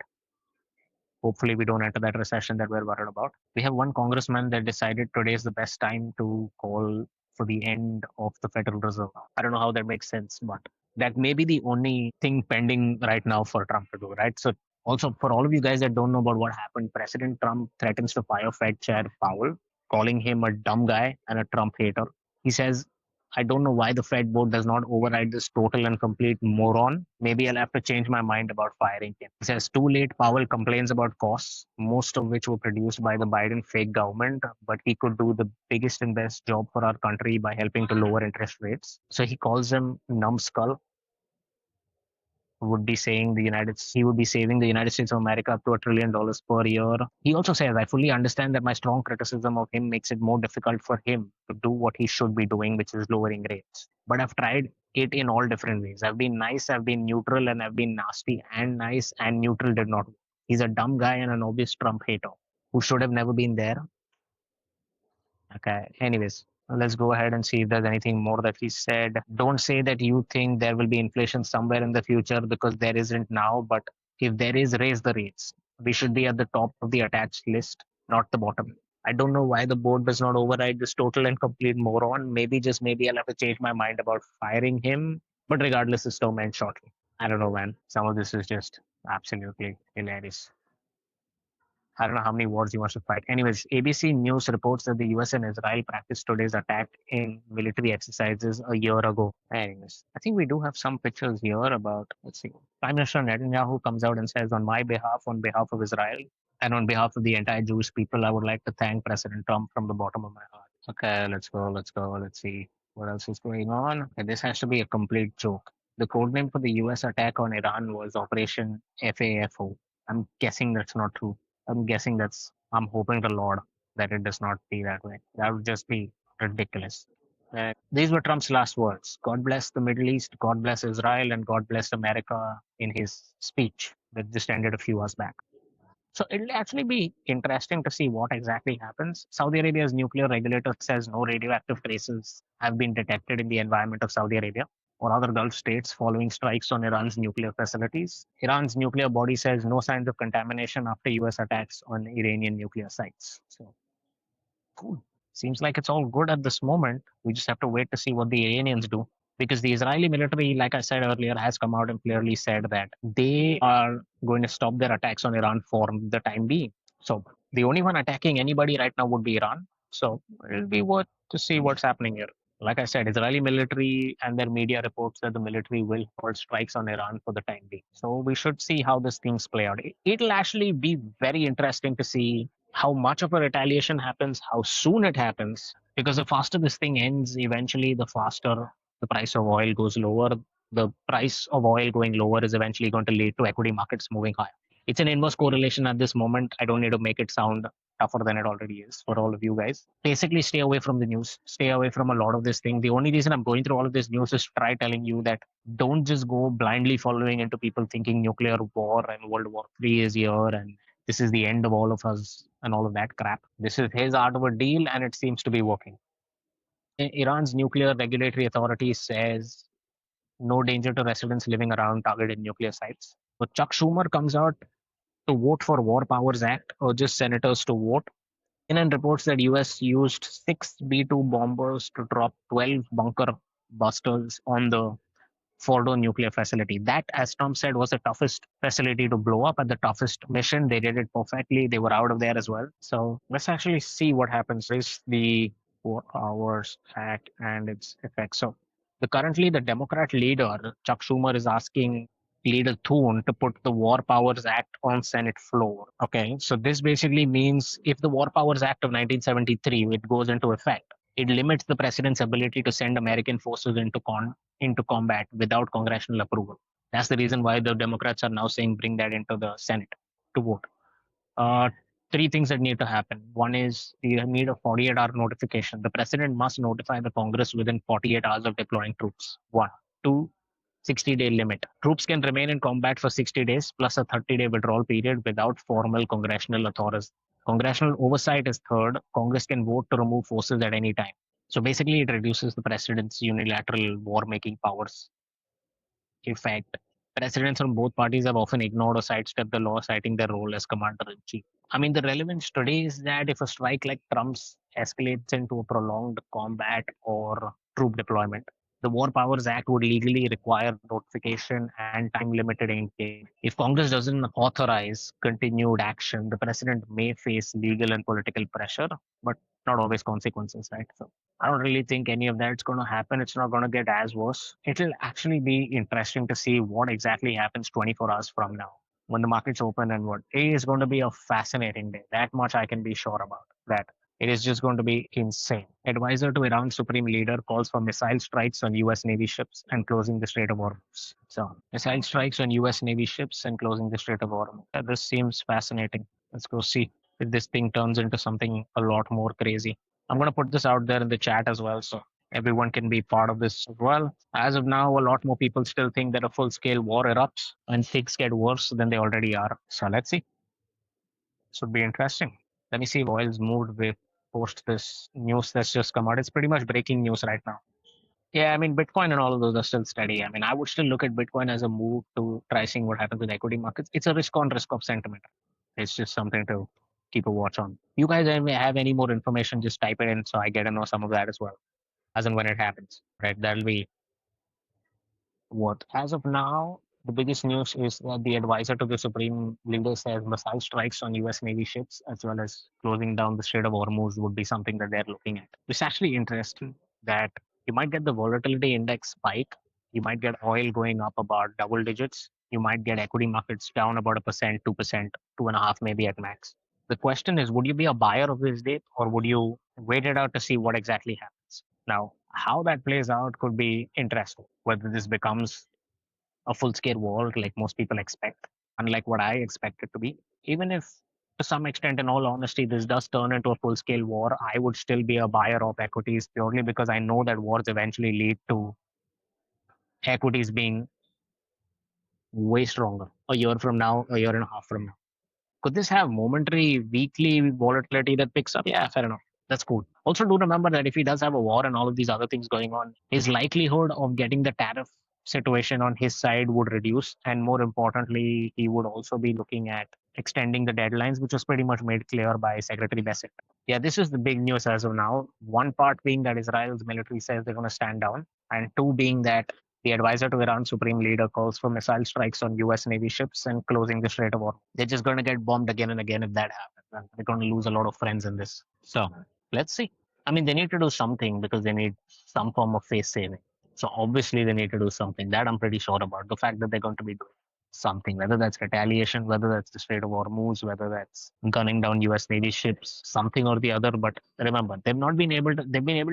Hopefully, we don't enter that recession that we're worried about. We have one congressman that decided today is the best time to call for the end of the Federal Reserve. I don't know how that makes sense, but that may be the only thing pending right now for Trump to do, right? So, also for all of you guys that don't know about what happened, President Trump threatens to fire Fed Chair Powell, calling him a dumb guy and a Trump hater. He says, I don't know why the Fed board does not override this total and complete moron. Maybe I'll have to change my mind about firing him. He says, too late. Powell complains about costs, most of which were produced by the Biden fake government, but he could do the biggest and best job for our country by helping to lower interest rates. So he calls him numbskull. would be saying he would be saving the United States of America up to $1 trillion per year. He also says, I fully understand that my strong criticism of him makes it more difficult for him to do what he should be doing, which is lowering rates. But I've tried it in all different ways. I've been nice, I've been neutral, and I've been nasty and nice, and neutral did not work. He's a dumb guy and an obvious Trump hater who should have never been there. Okay. Anyways, let's go ahead and see if there's anything more that he said. Don't say that you think there will be inflation somewhere in the future because there isn't now. But if there is, raise the rates. We should be at the top of the attached list, not the bottom. I don't know why the board does not override this total and complete moron. Maybe, just maybe, I'll have to change my mind about firing him. But regardless, this term ends shortly. I don't know, man. Some of this is just absolutely hilarious. I don't know how many wars he wants to fight. Anyways, ABC News reports that the US and Israel practiced today's attack in military exercises a year ago. Anyways, I think we do have some pictures here about, let's see. Prime Minister Netanyahu comes out and says, on behalf of Israel, and on behalf of the entire Jewish people, I would like to thank President Trump from the bottom of my heart. Okay, let's see what else is going on. Okay, this has to be a complete joke. The codename for the US attack on Iran was Operation FAFO. I'm guessing that's not true. I'm hoping the Lord that it does not be that way. That would just be ridiculous. These were Trump's last words. God bless the Middle East, God bless Israel, and God bless America in his speech that just ended a few hours back. So it'll actually be interesting to see what exactly happens. Saudi Arabia's nuclear regulator says no radioactive traces have been detected in the environment of Saudi Arabia or other Gulf states following strikes on Iran's nuclear facilities. Iran's nuclear body says no signs of contamination after US attacks on Iranian nuclear sites. So, cool. Seems like it's all good at this moment. We just have to wait to see what the Iranians do. Because the Israeli military, like I said earlier, has come out and clearly said that they are going to stop their attacks on Iran for the time being. So the only one attacking anybody right now would be Iran. So it'll be worth to see what's happening here. Like I said, Israeli military and their media reports that the military will hold strikes on Iran for the time being. So we should see how these things play out. It'll actually be very interesting to see how much of a retaliation happens, how soon it happens, because the faster this thing ends, eventually, the faster the price of oil goes lower. The price of oil going lower is eventually going to lead to equity markets moving higher. It's an inverse correlation at this moment. I don't need to make it sound tougher than it already is for all of you guys. Basically, stay away from the news, stay away from a lot of this thing. The only reason I'm going through all of this news is to try telling you that don't just go blindly following into people thinking nuclear war and World War III is here and this is the end of all of us and all of that crap. This is his art of a deal and it seems to be working. Iran's nuclear regulatory authority says no danger to residents living around targeted nuclear sites. But Chuck Schumer comes out to vote for War Powers Act, urges senators to vote. CNN reports that US used 6 B-2 bombers to drop 12 bunker busters on the Fordo nuclear facility. That, as Trump said, was the toughest facility to blow up at the toughest mission. They did it perfectly. They were out of there as well. So let's actually see what happens. Is the 4 Hours Act and its effects. So currently the Democrat leader Chuck Schumer is asking Leader Thune to put the War Powers Act on Senate floor. Okay, so this basically means if the War Powers Act of 1973 it goes into effect, it limits the president's ability to send American forces into combat without congressional approval. That's the reason why the Democrats are now saying bring that into the Senate to vote. Uh, Three things that need to happen. One is you need a 48-hour notification. The president must notify the Congress within 48 hours of deploying troops. One. Two, 60-day limit. Troops can remain in combat for 60 days plus a 30-day withdrawal period without formal congressional authority. Congressional oversight is third. Congress can vote to remove forces at any time. So basically, it reduces the president's unilateral war making powers. In fact, presidents from both parties have often ignored or sidestepped the law, citing their role as commander in chief. I mean, the relevance today is that if a strike like Trump's escalates into a prolonged combat or troop deployment, the War Powers Act would legally require notification and time limited engagement. If Congress doesn't authorize continued action, the president may face legal and political pressure, but not always consequences, right? So I don't really think any of that's going to happen. It's not going to get as worse. It'll actually be interesting to see what exactly happens 24 hours from now when the markets open and what. It is going to be a fascinating day. That much I can be sure about. That It is just going to be insane. Advisor to Iran's supreme leader calls for missile strikes on US Navy ships and closing the Strait of Hormuz. So, missile strikes on US Navy ships and closing the Strait of Hormuz. This seems fascinating. Let's go see if this thing turns into something a lot more crazy. I'm going to put this out there in the chat as well, so everyone can be part of this as well. As of now, a lot more people still think that a full scale war erupts and things get worse than they already are. So, let's see. This would be interesting. Let me see if oil's moved with post this news that's just come out. It's pretty much breaking news right now. Yeah, I mean, Bitcoin and all of those are still steady. I mean, I would still look at Bitcoin as a move to try seeing what happens with equity markets. It's a risk on risk of sentiment. It's just something to keep a watch on. You guys have any more information, just type it in so I get to know some of that as well, as and when it happens. Right? That'll be what? As of now, the biggest news is that the advisor to the Supreme Leader says missile strikes on US Navy ships as well as closing down the Strait of Hormuz would be something that they're looking at. It's actually interesting that you might get the volatility index spike. You might get oil going up about double digits. You might get equity markets down about 1%, 2%, 2.5% maybe at max. The question is, would you be a buyer of this dip or would you wait it out to see what exactly happens? Now, how that plays out could be interesting. Whether this becomes a full scale war like most people expect, unlike what I expect it to be. Even if, to some extent, in all honesty, this does turn into a full scale war, I would still be a buyer of equities purely because I know that wars eventually lead to equities being way stronger a year from now, a year and a half from now. Could this have momentary weekly volatility that picks up? Yeah, fair enough. That's cool. Also, do remember that if he does have a war and all of these other things going on, his likelihood of getting the tariff situation on his side would reduce. And more importantly, he would also be looking at extending the deadlines, which was pretty much made clear by Secretary Bassett. Yeah, this is the big news as of now. One part being that Israel's military says they're going to stand down, and two being that the advisor to Iran's supreme leader calls for missile strikes on US Navy ships and closing the Strait of Hormuz. They're just going to get bombed again and again if that happens. And they're going to lose a lot of friends in this. So let's see. I mean, they need to do something because they need some form of face saving. So obviously, they need to do something. That I'm pretty sure about. The fact that they're going to be doing something, whether that's retaliation, whether that's the Strait of Hormuz, whether that's gunning down US Navy ships, something or the other. But remember, they've been able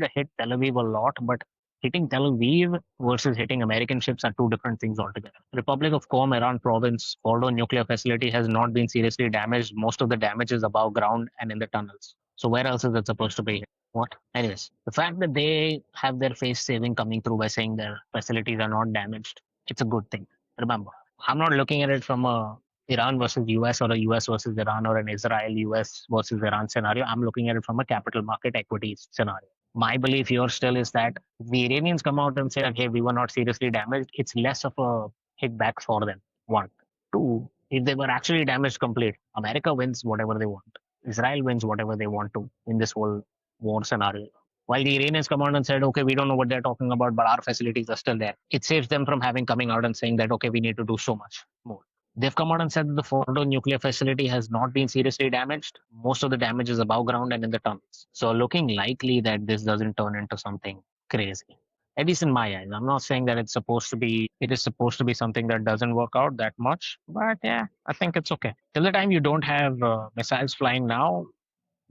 to hit Tel Aviv a lot, but hitting Tel Aviv versus hitting American ships are two different things altogether. Republic of Qom, Iran province, Fordo nuclear facility has not been seriously damaged. Most of the damage is above ground and in the tunnels. So where else is it supposed to be? What? Anyways, the fact that they have their face saving coming through by saying their facilities are not damaged, it's a good thing. Remember, I'm not looking at it from a Iran versus US or a US versus Iran or an Israel US versus Iran scenario. I'm looking at it from a capital market equities scenario. My belief here still is that if the Iranians come out and say, okay, we were not seriously damaged, it's less of a hit back for them. One. Two, if they were actually damaged complete, America wins whatever they want. Israel wins whatever they want to in this whole war scenario. While the Iranians come out and said, okay, we don't know what they're talking about, but our facilities are still there. It saves them from having coming out and saying that, okay, we need to do so much more. They've come out and said that the Fordo nuclear facility has not been seriously damaged. Most of the damage is above ground and in the tunnels. So looking likely that this doesn't turn into something crazy. At least in my eyes. I'm not saying that it is supposed to be something that doesn't work out that much. But yeah, I think it's okay. Till the time you don't have missiles flying now,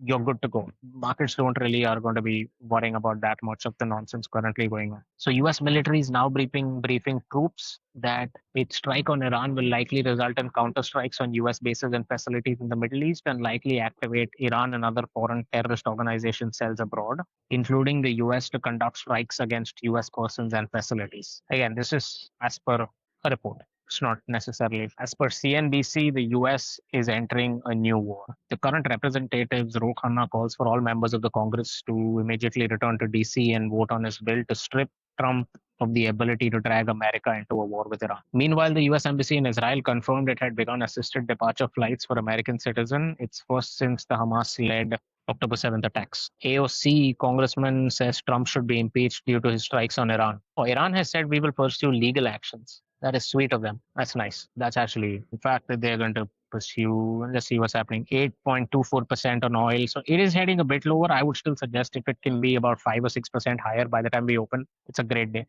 you're good to go. Markets don't really are going to be worrying about that much of the nonsense currently going on. So US military is now briefing troops that a strike on Iran will likely result in counter strikes on US bases and facilities in the Middle East and likely activate Iran and other foreign terrorist organization cells abroad, including the US to conduct strikes against US persons and facilities. Again, this is as per a report. It's not necessarily. As per CNBC, the US is entering a new war. The current representatives, Ro Khanna, calls for all members of the Congress to immediately return to DC and vote on his bill to strip Trump of the ability to drag America into a war with Iran. Meanwhile, the US Embassy in Israel confirmed it had begun assisted departure flights for American citizens, its first since the Hamas led October 7th attacks. AOC congressman says Trump should be impeached due to his strikes on Iran. Oh, Iran has said we will pursue legal actions. That is sweet of them. That's nice. That's actually the fact that they're going to pursue. Let's see what's happening. 8.24% on oil. So it is heading a bit lower. I would still suggest if it can be about 5 or 6% higher by the time we open, it's a great day.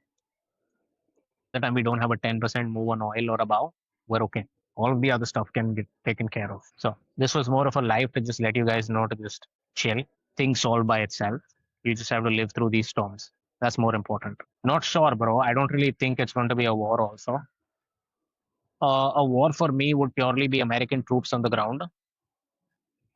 The time we don't have a 10% move on oil or above, we're okay. All of the other stuff can get taken care of. So this was more of a live to just let you guys know to just chill, thing solved by itself. You just have to live through these storms. That's more important. Not sure, bro. I don't really think it's going to be a war also. A war for me would purely be American troops on the ground.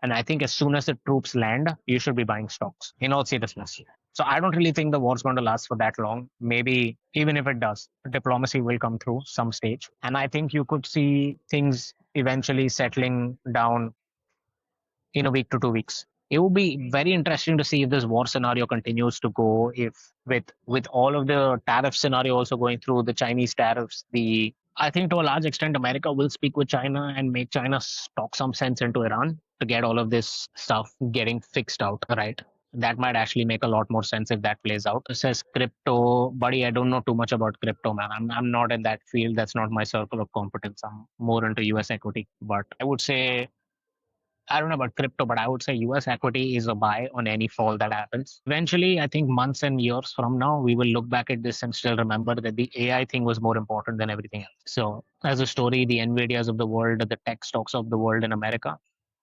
And I think as soon as the troops land, you should be buying stocks in all seriousness. So I don't really think the war's going to last for that long. Maybe even if it does, diplomacy will come through some stage. And I think you could see things eventually settling down in a week to 2 weeks. It would be very interesting to see if this war scenario continues to go. If with all of the tariff scenario also going through the Chinese tariffs, the I think to a large extent America will speak with China and make China talk some sense into Iran to get all of this stuff getting fixed out, right? That might actually make a lot more sense if that plays out. It says crypto, buddy. I don't know too much about crypto, man. I'm not in that field. That's not my circle of competence. I'm more into US equity. But I would say I don't know about crypto, but I would say US equity is a buy on any fall that happens. Eventually, I think months and years from now, we will look back at this and still remember that the AI thing was more important than everything else. So, as a story, the Nvidias of the world, the tech stocks of the world in America,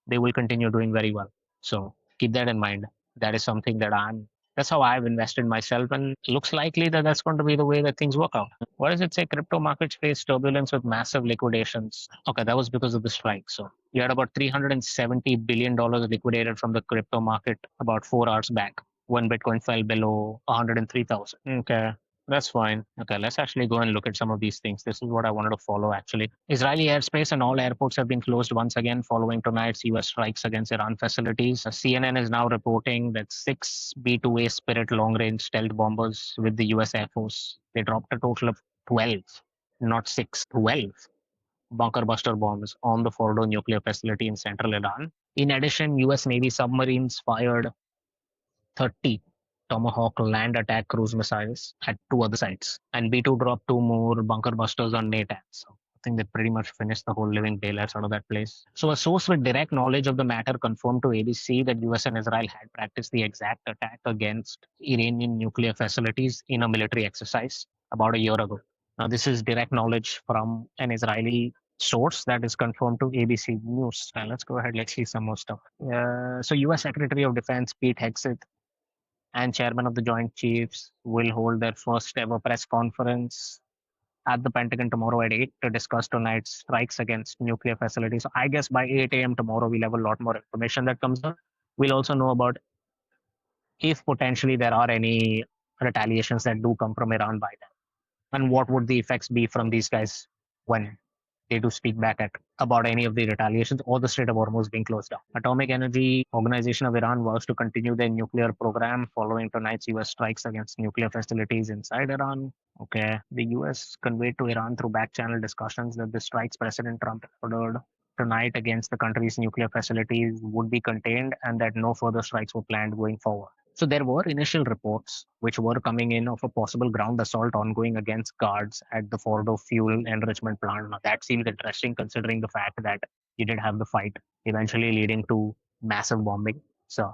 they will continue doing very well. So, keep that in mind. That is something that's how I've invested myself, and looks likely that that's going to be the way that things work out. What does it say? Crypto markets face turbulence with massive liquidations. Okay, that was because of the strike. So you had about $370 billion liquidated from the crypto market about 4 hours back when Bitcoin fell below 103,000. Okay, that's fine. Okay, let's actually go and look at some of these things. This is what I wanted to follow actually. Israeli airspace and all airports have been closed once again following tonight's US strikes against Iran facilities. CNN is now reporting that 6 B-2A Spirit long range stealth bombers with the US Air Force, they dropped a total of 12, not 6, 12 bunker buster bombs on the Fordo nuclear facility in central Iran. In addition, US Navy submarines fired 30 Tomahawk land attack cruise missiles at two other sites. And B2 dropped two more bunker busters on NATAD. So I think they pretty much finished the whole living daylights out of that place. So a source with direct knowledge of the matter confirmed to ABC that US and Israel had practiced the exact attack against Iranian nuclear facilities in a military exercise about a year ago. Now, this is direct knowledge from an Israeli source that is confirmed to ABC News. And let's go ahead, let's see some more stuff. So, US Secretary of Defense Pete Hegseth and chairman of the Joint Chiefs will hold their first ever press conference at the Pentagon tomorrow at 8 to discuss tonight's strikes against nuclear facilities. So I guess by 8 a.m. tomorrow, we'll have a lot more information that comes up. We'll also know about if potentially there are any retaliations that do come from Iran by then, and what would the effects be from these guys when they do speak back at about any of the retaliations or the Strait of Hormuz being closed down. Atomic Energy Organization of Iran vows to continue their nuclear program following tonight's US strikes against nuclear facilities inside Iran. Okay. The US conveyed to Iran through back channel discussions that the strikes President Trump ordered tonight against the country's nuclear facilities would be contained and that no further strikes were planned going forward. So there were initial reports which were coming in of a possible ground assault ongoing against guards at the Fordo fuel enrichment plant. Now that seems interesting considering the fact that you did have the fight eventually leading to massive bombing. So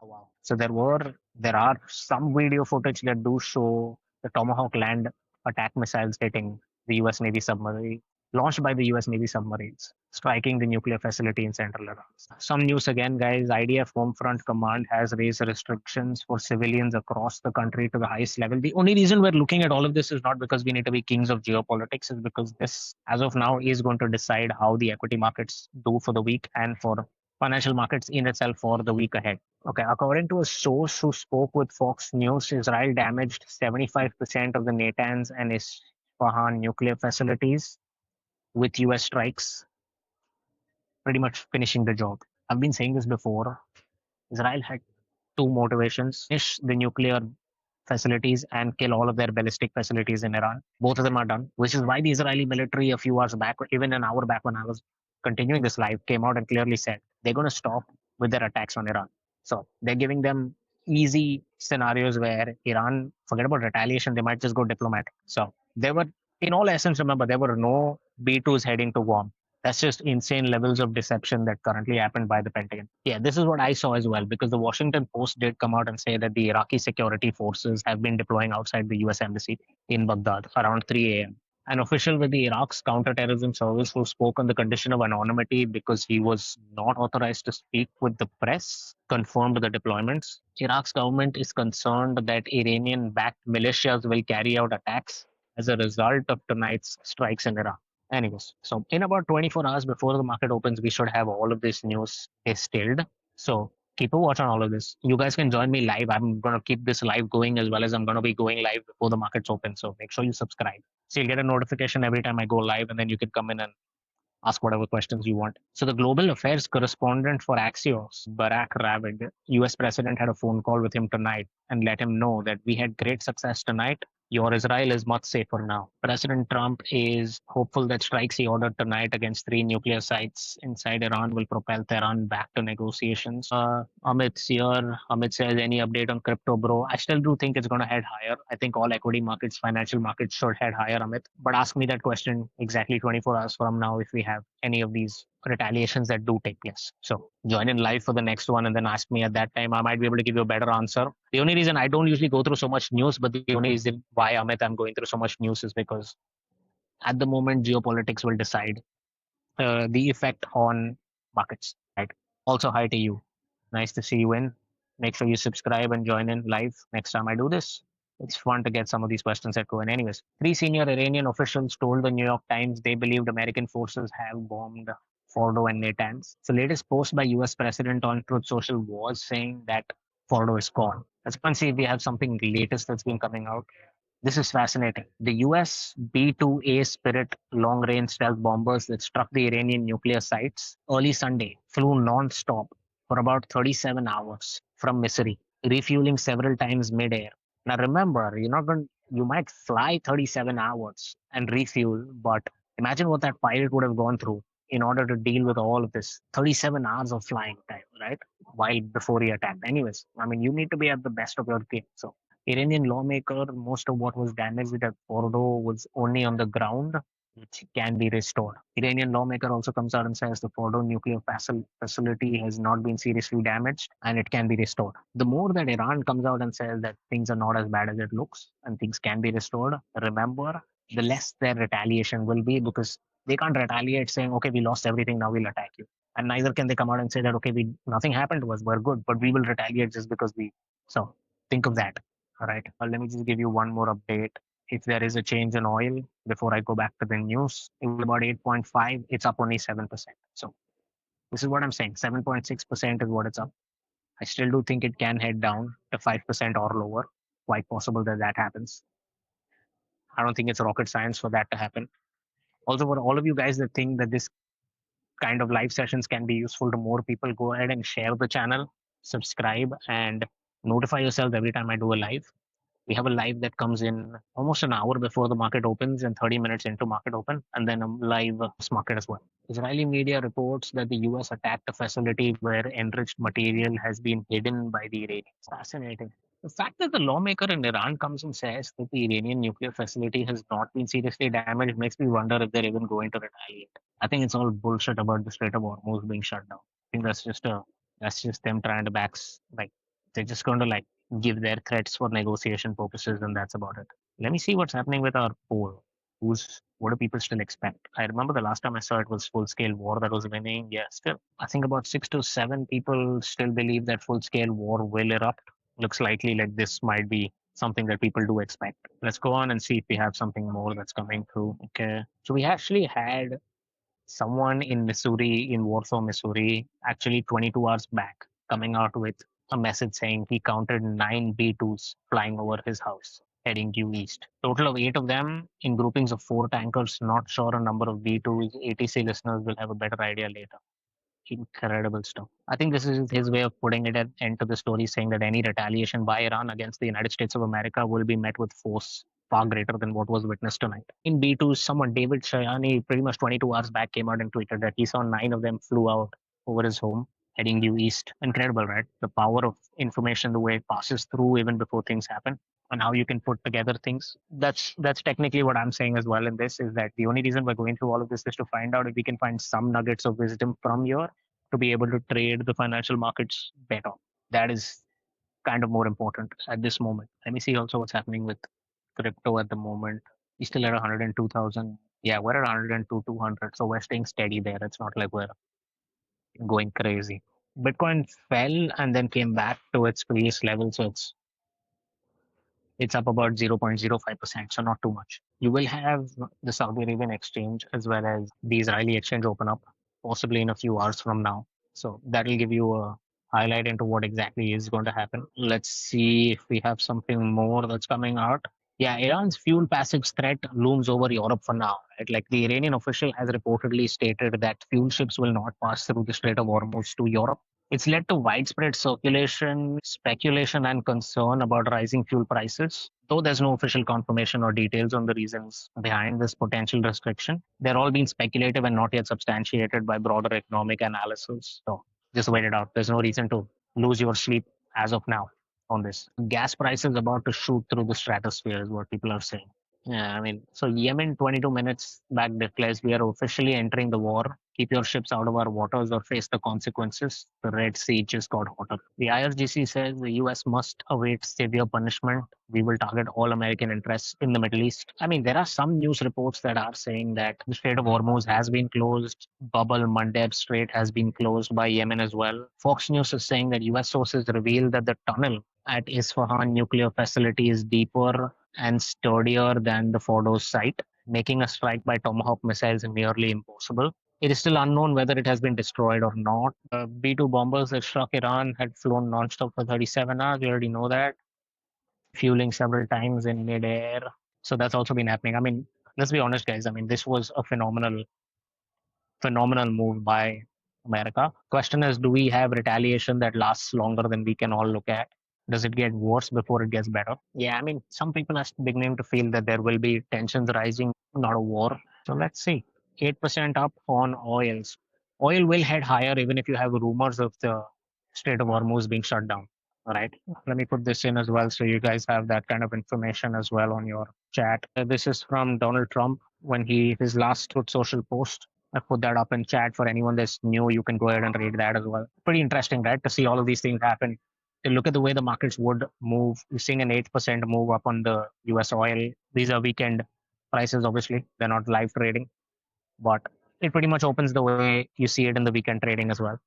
there are some video footage that do show the Tomahawk land attack missiles hitting the US Navy submarine launched by the US Navy submarines, striking the nuclear facility in central Iran. Some news again, guys. IDF Home Front Command has raised restrictions for civilians across the country to the highest level. The only reason we're looking at all of this is not because we need to be kings of geopolitics, is because this, as of now, is going to decide how the equity markets do for the week and for financial markets in itself for the week ahead. Okay, according to a source who spoke with Fox News, Israel damaged 75% of the Natanz and Isfahan nuclear facilities with US strikes, pretty much finishing the job. I've been saying this before. Israel had two motivations: finish the nuclear facilities and kill all of their ballistic facilities in Iran. Both of them are done, which is why the Israeli military a few hours back, even an hour back when I was continuing this live, came out and clearly said they're going to stop with their attacks on Iran. So they're giving them easy scenarios where Iran, forget about retaliation, they might just go diplomatic. So there were, in all essence, remember, there were no B2s heading to Guam. That's just insane levels of deception that currently happened by the Pentagon. Yeah, this is what I saw as well, because the Washington Post did come out and say that the Iraqi security forces have been deploying outside the US embassy in Baghdad around 3 a.m. An official with the Iraq's counterterrorism service who spoke on the condition of anonymity because he was not authorized to speak with the press confirmed the deployments. Iraq's government is concerned that Iranian backed militias will carry out attacks as a result of tonight's strikes in Iraq. Anyways, so in about 24 hours before the market opens, we should have all of this news distilled. So keep a watch on all of this. You guys can join me live. I'm going to keep this live going as well as I'm going to be going live before the markets open. So make sure you subscribe. So you'll get a notification every time I go live, and then you can come in and ask whatever questions you want. So the global affairs correspondent for Axios, Barack Ravid, US president, had a phone call with him tonight and let him know that we had great success tonight. Your Israel is much safer now. President Trump is hopeful that strikes he ordered tonight against three nuclear sites inside Iran will propel Tehran back to negotiations. Amit's here. Amit says, any update on crypto, bro? I still do think it's going to head higher. I think all equity markets, financial markets should head higher, Amit. But ask me that question exactly 24 hours from now if we have any of these retaliations that do take place. So join in live for the next one and then ask me at that time. I might be able to give you a better answer. The only reason I don't usually go through so much news, but the only reason why, Amit, I'm going through so much news is because at the moment geopolitics will decide the effect on markets. Right. Also, hi to you. Nice to see you in. Make sure you subscribe and join in live next time I do this. It's fun to get some of these questions that go in. Anyways, three senior Iranian officials told the New York Times they believed American forces have bombed Fordo and Natanz. So, latest post by US President on Truth Social was saying that Fordo is gone. Let's go and see if we have something latest that's been coming out. This is fascinating. The US B-2A Spirit long range stealth bombers that struck the Iranian nuclear sites early Sunday flew non stop for about 37 hours from Missouri, refueling several times midair. Now remember, you might fly 37 hours and refuel, but imagine what that pilot would have gone through in order to deal with all of this 37 hours of flying time, right? While before he attacked. Anyways, I mean, you need to be at the best of your game. So Iranian lawmaker, most of what was damaged at Fordo was only on the ground, which can be restored. Iranian lawmaker also comes out and says the Fordo nuclear facility has not been seriously damaged and it can be restored. The more that Iran comes out and says that things are not as bad as it looks and things can be restored, remember, the less their retaliation will be because they can't retaliate saying, okay, we lost everything, now we'll attack you. And neither can they come out and say that, okay, we nothing happened to us, we're good, but we will retaliate just because we. So think of that. All right. Let me just give you one more update. If there is a change in oil before I go back to the news, it was about 8.5. It's up only 7%. So this is what I'm saying. 7.6% is what it's up. I still do think it can head down to 5% or lower. Quite possible that that happens. I don't think it's rocket science for that to happen. Also, for all of you guys that think that this kind of live sessions can be useful to more people, go ahead and share the channel, subscribe, and notify yourself every time I do a live. We have a live that comes in almost an hour before the market opens and 30 minutes into market open, and then a live market as well. Israeli media reports that the US attacked a facility where enriched material has been hidden by the Iranians. Fascinating. The fact that the lawmaker in Iran comes and says that the Iranian nuclear facility has not been seriously damaged makes me wonder if they're even going to retaliate. I think it's all bullshit about the Strait of Hormuz being shut down. I think that's just them trying to like they're just going to like give their threats for negotiation purposes, and that's about it. Let me see what's happening with our poll. What do people still expect? I remember the last time I saw it was full scale war that was winning. Yeah, still. I think about 6 to 7 people still believe that full scale war will erupt. Looks likely like this might be something that people do expect. Let's go on and see if we have something more that's coming through. Okay. So we actually had someone in Missouri, in Warsaw, Missouri, actually 22 hours back, coming out with a message saying he counted 9 B-2s flying over his house, heading due east. Total of 8 of them in groupings of 4 tankers. Not sure a number of B-2s. ATC listeners will have a better idea later. Incredible stuff. I think this is his way of putting it at end to the story, saying that any retaliation by Iran against the United States of America will be met with force far greater than what was witnessed tonight. In B2, someone, David Shayani, pretty much 22 hours back, came out and tweeted that he saw 9 of them flew out over his home, heading due east. Incredible, right? The power of information, the way it passes through even before things happen, and how you can put together things. That's technically what I'm saying as well in this, is that the only reason we're going through all of this is to find out if we can find some nuggets of wisdom from here to be able to trade the financial markets better. That is kind of more important at this moment. Let me see also what's happening with crypto at the moment. He's still at 102,000. Yeah, we're at 102, 200. So we're staying steady there. It's not like we're going crazy. Bitcoin fell and then came back to its previous level. So it's up about 0.05%. So not too much. You will have the Saudi Arabian exchange as well as the Israeli exchange open up possibly in a few hours from now. So that'll give you a highlight into what exactly is going to happen. Let's see if we have something more that's coming out. Yeah, Iran's fuel passage threat looms over Europe for now. Right? Like the Iranian official has reportedly stated that fuel ships will not pass through the Strait of Hormuz to Europe. It's led to widespread circulation, speculation, and concern about rising fuel prices. Though there's no official confirmation or details on the reasons behind this potential restriction, they're all being speculative and not yet substantiated by broader economic analysis. So just wait it out. There's no reason to lose your sleep as of now on this. Gas prices about to shoot through the stratosphere, is what people are saying. Yeah, I mean, so Yemen 22 minutes back declares we are officially entering the war. Keep your ships out of our waters or face the consequences. The Red Sea just got hotter. The IRGC says the US must await severe punishment. We will target all American interests in the Middle East. I mean, there are some news reports that are saying that the Strait of Hormuz has been closed. Bubble Mandeb Strait has been closed by Yemen as well. Fox News is saying that US sources reveal that the tunnel at Isfahan nuclear facility is deeper and sturdier than the Fordo's site, making a strike by Tomahawk missiles nearly impossible. It is still unknown whether it has been destroyed or not. B-2 bombers that struck Iran had flown nonstop for 37 hours. We already know that, fueling several times in midair. So that's also been happening. I mean, let's be honest, guys. I mean, this was a phenomenal move by America. Question is, do we have retaliation that lasts longer than we can all look at? Does it get worse before it gets better? Yeah, I mean, some people are beginning to feel that there will be tensions rising, not a war. So let's see. 8% up on oils. Oil will head higher even if you have rumors of the Strait of Hormuz being shut down. All right. Let me put this in as well so you guys have that kind of information as well on your chat. This is from Donald Trump when his last Truth Social post. I put that up in chat for anyone that's new. You can go ahead and read that as well. Pretty interesting, right? To see all of these things happen. To look at the way the markets would move. You're seeing an 8% move up on the US oil. These are weekend prices, obviously. They're not live trading, but it pretty much opens the way you see it in the weekend trading as well.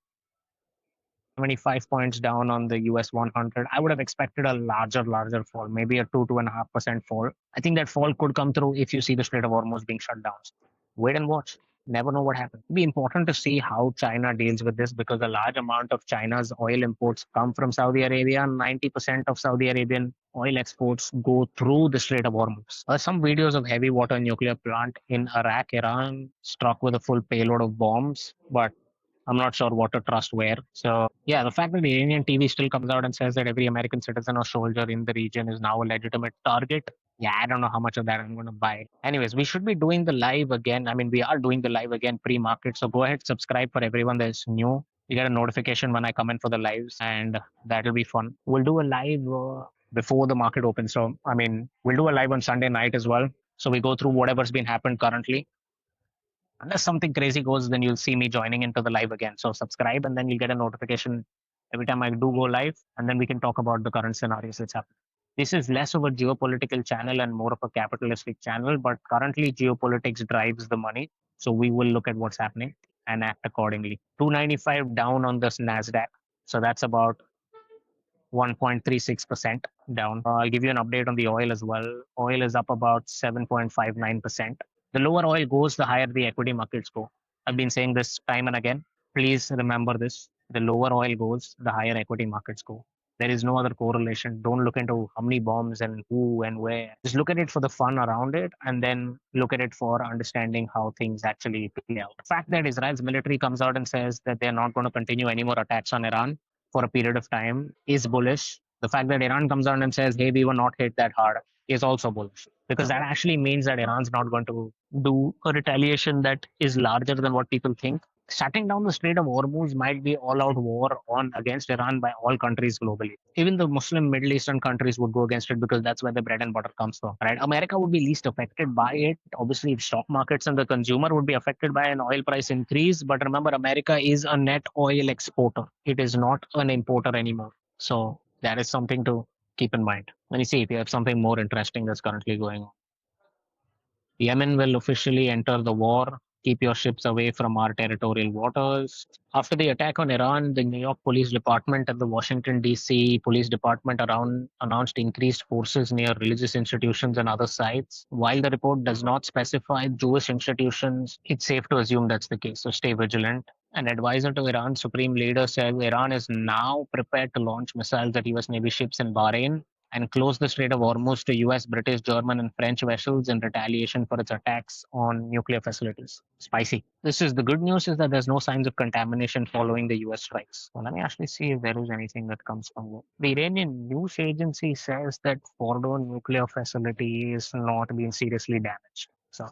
25 points down on the US 100. I would have expected a larger fall, maybe a 2.5% fall. I think that fall could come through if you see the Strait of Hormuz being shut down. Wait and watch. Never know what happens. It'll be important to see how China deals with this because a large amount of China's oil imports come from Saudi Arabia. 90% of Saudi Arabian oil exports go through the Strait of Hormuz. Some videos of heavy water nuclear plant in Iraq, Iran, struck with a full payload of bombs, but I'm not sure what to trust where. So, yeah, the fact that the Iranian TV still comes out and says that every American citizen or soldier in the region is now a legitimate target. Yeah, I don't know how much of that I'm going to buy. Anyways, we should be doing the live again. I mean, we are doing the live again pre market. So go ahead, subscribe for everyone that's new. You get a notification when I come in for the lives, and that'll be fun. We'll do a live before the market opens. So, I mean, we'll do a live on Sunday night as well. So we go through whatever's been happened currently. Unless something crazy goes, then you'll see me joining into the live again. So subscribe and then you'll get a notification every time I do go live, and then we can talk about the current scenarios that's happening. This is less of a geopolitical channel and more of a capitalistic channel, but currently geopolitics drives the money. So we will look at what's happening and act accordingly. 295 down on this NASDAQ. So that's about 1.36% down. I'll give you an update on the oil as well. Oil is up about 7.59%. The lower oil goes, the higher the equity markets go. I've been saying this time and again. Please remember this. The lower oil goes, the higher equity markets go. There is no other correlation. Don't look into how many bombs and who and where. Just look at it for the fun around it and then look at it for understanding how things actually play out. The fact that Israel's military comes out and says that they're not going to continue any more attacks on Iran for a period of time is bullish. The fact that Iran comes out and says, hey, we were not hit that hard is also bullish because that actually means that Iran's not going to do a retaliation that is larger than what people think. Shutting down the Strait of Hormuz might be all-out war on against Iran by all countries globally. Even the Muslim Middle Eastern countries would go against it because that's where the bread and butter comes from. Right? America would be least affected by it. Obviously, stock markets and the consumer would be affected by an oil price increase. But remember, America is a net oil exporter. It is not an importer anymore. So that is something to keep in mind. Let me see if you have something more interesting that's currently going on. Yemen will officially enter the war. Keep your ships away from our territorial waters. After the attack on Iran, the New York Police Department and the Washington, D.C. Police Department around announced increased forces near religious institutions and other sites. While the report does not specify Jewish institutions, it's safe to assume that's the case, so stay vigilant. An advisor to Iran's supreme leader said Iran is now prepared to launch missiles at US Navy ships in Bahrain and close the Strait of Hormuz to US, British, German, and French vessels in retaliation for its attacks on nuclear facilities. Spicy. This is the good news is that there's no signs of contamination following the US strikes. Well, let me actually see if there is anything that comes from it. The Iranian news agency says that Fordo nuclear facility is not being seriously damaged. So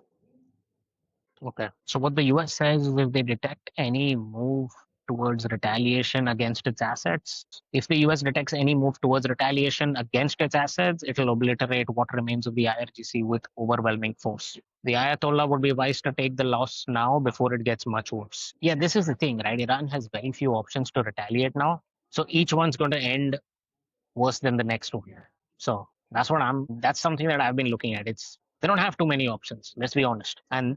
okay. So what the US says is if they detect any move towards retaliation against its assets, if the US detects any move towards retaliation against its assets, it will obliterate what remains of the IRGC with overwhelming force. The Ayatollah would be wise to take the loss now before it gets much worse. Yeah, this is the thing, right? Iran has very few options to retaliate now. So each one's going to end worse than the next one. So that's something that I've been looking at. They don't have too many options, let's be honest. And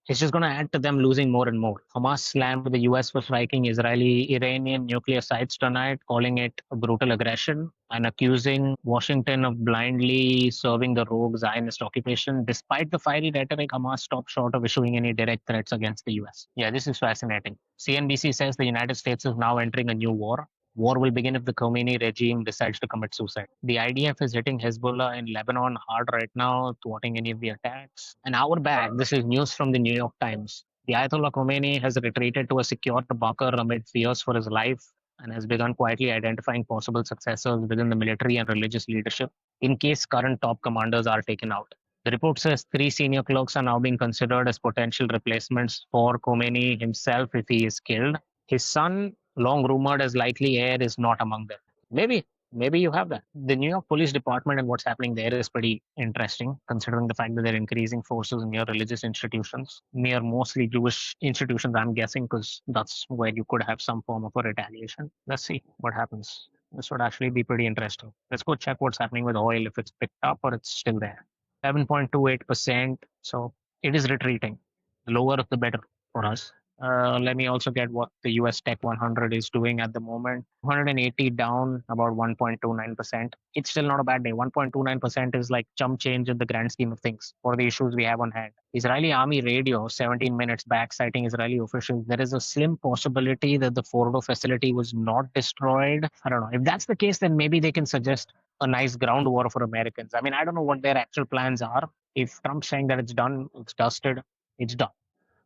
it's just going to add to them losing more and more. Hamas slammed the US for striking Israeli Iranian nuclear sites tonight, calling it a brutal aggression and accusing Washington of blindly serving the rogue Zionist occupation. Despite the fiery rhetoric, Hamas stopped short of issuing any direct threats against the US. Yeah, this is fascinating. CNBC says the United States is now entering a new war. War will begin if the Khomeini regime decides to commit suicide. The IDF is hitting Hezbollah in Lebanon hard right now, thwarting any of the attacks. An hour back, this is news from the New York Times. The Ayatollah Khomeini has retreated to a secure bunker amid fears for his life and has begun quietly identifying possible successors within the military and religious leadership in case current top commanders are taken out. The report says three senior clerks are now being considered as potential replacements for Khomeini himself if he is killed. His son, long rumored as likely heir, is not among them. Maybe you have that. The New York Police Department and what's happening there is pretty interesting, considering the fact that they're increasing forces near religious institutions, near mostly Jewish institutions, I'm guessing, because that's where you could have some form of a retaliation. Let's see what happens. This would actually be pretty interesting. Let's go check what's happening with oil, if it's picked up or it's still there. 7.28%. So it is retreating. The lower the better for us. Let me also get what the US Tech 100 is doing at the moment. 180 down about 1.29%. It's still not a bad day. 1.29% is like chump change in the grand scheme of things for the issues we have on hand. Israeli Army radio 17 minutes back citing Israeli officials. There is a slim possibility that the Fordo facility was not destroyed. I don't know. If that's the case, then maybe they can suggest a nice ground war for Americans. I mean, I don't know what their actual plans are. If Trump's saying that it's done, it's dusted, it's done.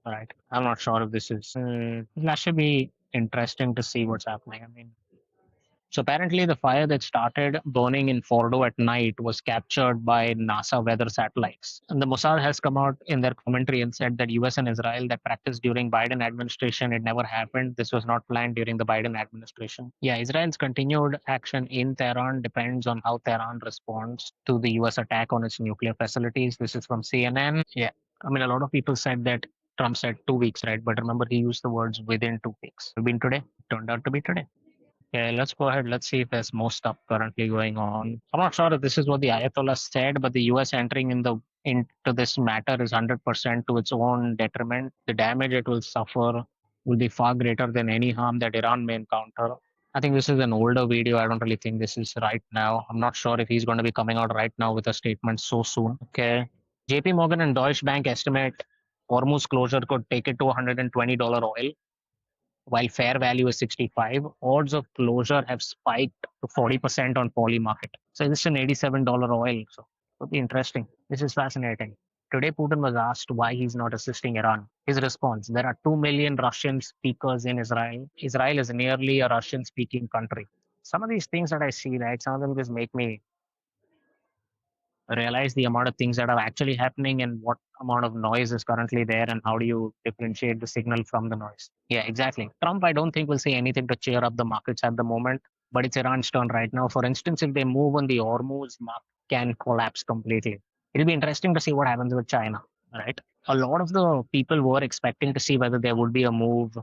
All right. I'm not sure if this is. That should be interesting to see what's happening. I mean, so apparently, the fire that started burning in Fordo at night was captured by NASA weather satellites. And the Mossad has come out in their commentary and said that US and Israel that practiced during Biden administration, it never happened. This was not planned during the Biden administration. Yeah, Israel's continued action in Tehran depends on how Tehran responds to the US attack on its nuclear facilities. This is from CNN. Yeah. I mean, a lot of people said that Trump said 2 weeks, right? But remember, he used the words within 2 weeks. It's been today. Turned out to be today. Okay, let's go ahead. Let's see if there's more stuff currently going on. I'm not sure if this is what the Ayatollah said, but the US entering into this matter is 100% to its own detriment. The damage it will suffer will be far greater than any harm that Iran may encounter. I think this is an older video. I don't really think this is right now. I'm not sure if he's going to be coming out right now with a statement so soon. Okay. JP Morgan and Deutsche Bank estimate Hormuz closure could take it to $120 oil while fair value is 65, odds of closure have spiked to 40% on poly market. So this is an $87 oil. So it would be interesting. This is fascinating. Today, Putin was asked why he's not assisting Iran. His response: there are 2 million Russian speakers in Israel. Israel is nearly a Russian speaking country. Some of these things that I see, right, some of them just make me realize the amount of things that are actually happening and what amount of noise is currently there and how do you differentiate the signal from the noise. Yeah, exactly. Trump, I don't think will say anything to cheer up the markets at the moment, but it's Iran's turn right now. For instance, if they move on the Hormuz, market can collapse completely. It'll be interesting to see what happens with China, right? A lot of the people were expecting to see whether there would be a move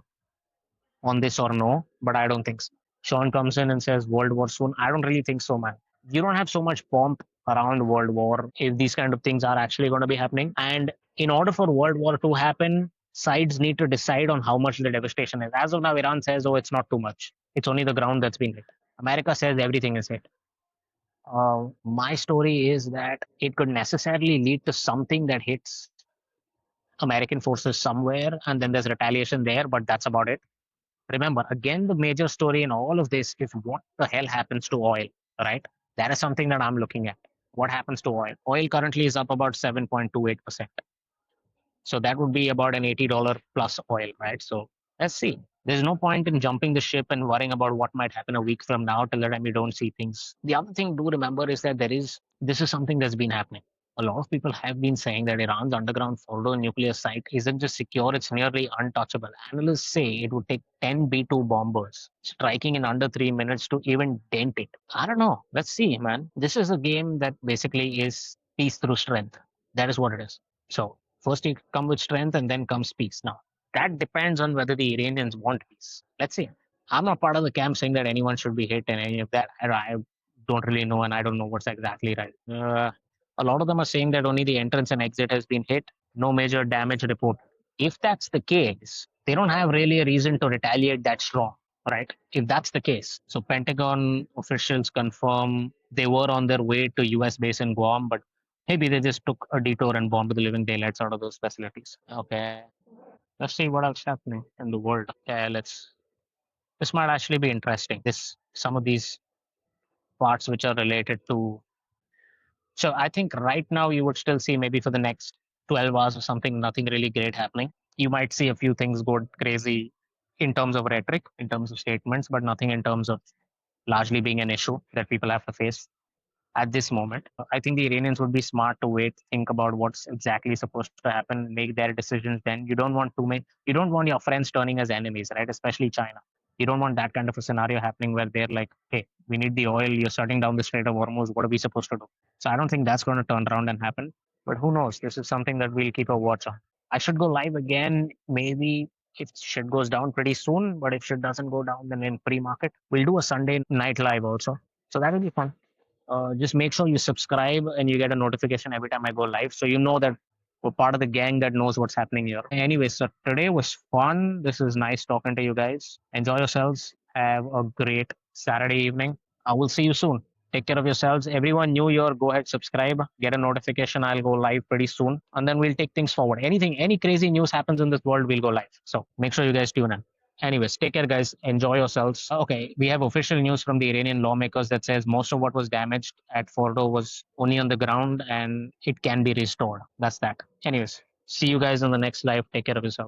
on this or no, but I don't think so. Sean comes in and says World War soon. I don't really think so, man. You don't have so much pomp around World War if these kind of things are actually going to be happening. And In order for World War II happen, sides need to decide on how much the devastation is. As of now, Iran says, oh, it's not too much. It's only the ground that's been hit. America says everything is hit. My story is that it could necessarily lead to something that hits American forces somewhere, and then there's retaliation there, but that's about it. Remember, again, the major story in all of this is what the hell happens to oil, right? That is something that I'm looking at. What happens to oil? Oil currently is up about 7.28%. So that would be about an $80 plus oil, right? So let's see. There's no point in jumping the ship and worrying about what might happen a week from now till the time you don't see things. The other thing do remember is that this is something that's been happening. A lot of people have been saying that Iran's underground Fordo nuclear site isn't just secure, it's nearly untouchable. Analysts say it would take 10 B 2 bombers striking in under 3 minutes to even dent it. I don't know. Let's see, man. This is a game that basically is peace through strength. That is what it is. So first you come with strength and then comes peace. Now, that depends on whether the Iranians want peace. Let's see. I'm not part of the camp saying that anyone should be hit and any of that. I don't really know and I don't know what's exactly right. A lot of them are saying that only the entrance and exit has been hit, no major damage reported. If that's the case, they don't have really a reason to retaliate that strong, right? If that's the case. So Pentagon officials confirm they were on their way to US base in Guam, but maybe they just took a detour and bombed the living daylights out of those facilities. Okay. Let's see what else happening in the world. Okay, this might actually be interesting. This some of these parts which are related to, so I think right now you would still see maybe for the next 12 hours or something, nothing really great happening. You might see a few things go crazy in terms of rhetoric, in terms of statements, but nothing in terms of largely being an issue that people have to face at this moment. I think the Iranians would be smart to wait, think about what's exactly supposed to happen, make their decisions then. You don't want your friends turning as enemies, right? Especially China. You don't want that kind of a scenario happening where they're like, hey, we need the oil, you're shutting down the Strait of Hormuz, what are we supposed to do? So I don't think that's going to turn around and happen. But who knows? This is something that we'll keep a watch on. I should go live again, maybe if shit goes down pretty soon, but if shit doesn't go down, then in pre-market, we'll do a Sunday night live also. So that'll be fun. Just make sure you subscribe and you get a notification every time I go live. So you know that we're part of the gang that knows what's happening here. Anyway, so today was fun. This is nice talking to you guys. Enjoy yourselves. Have a great Saturday evening. I will see you soon. Take care of yourselves. Everyone new here, go ahead, subscribe, get a notification. I'll go live pretty soon. And then we'll take things forward. Any crazy news happens in this world, we'll go live. So make sure you guys tune in. Anyways, take care, guys. Enjoy yourselves. Okay, we have official news from the Iranian lawmakers that says most of what was damaged at Fordo was only on the ground and it can be restored. That's that. Anyways, see you guys on the next live. Take care of yourself.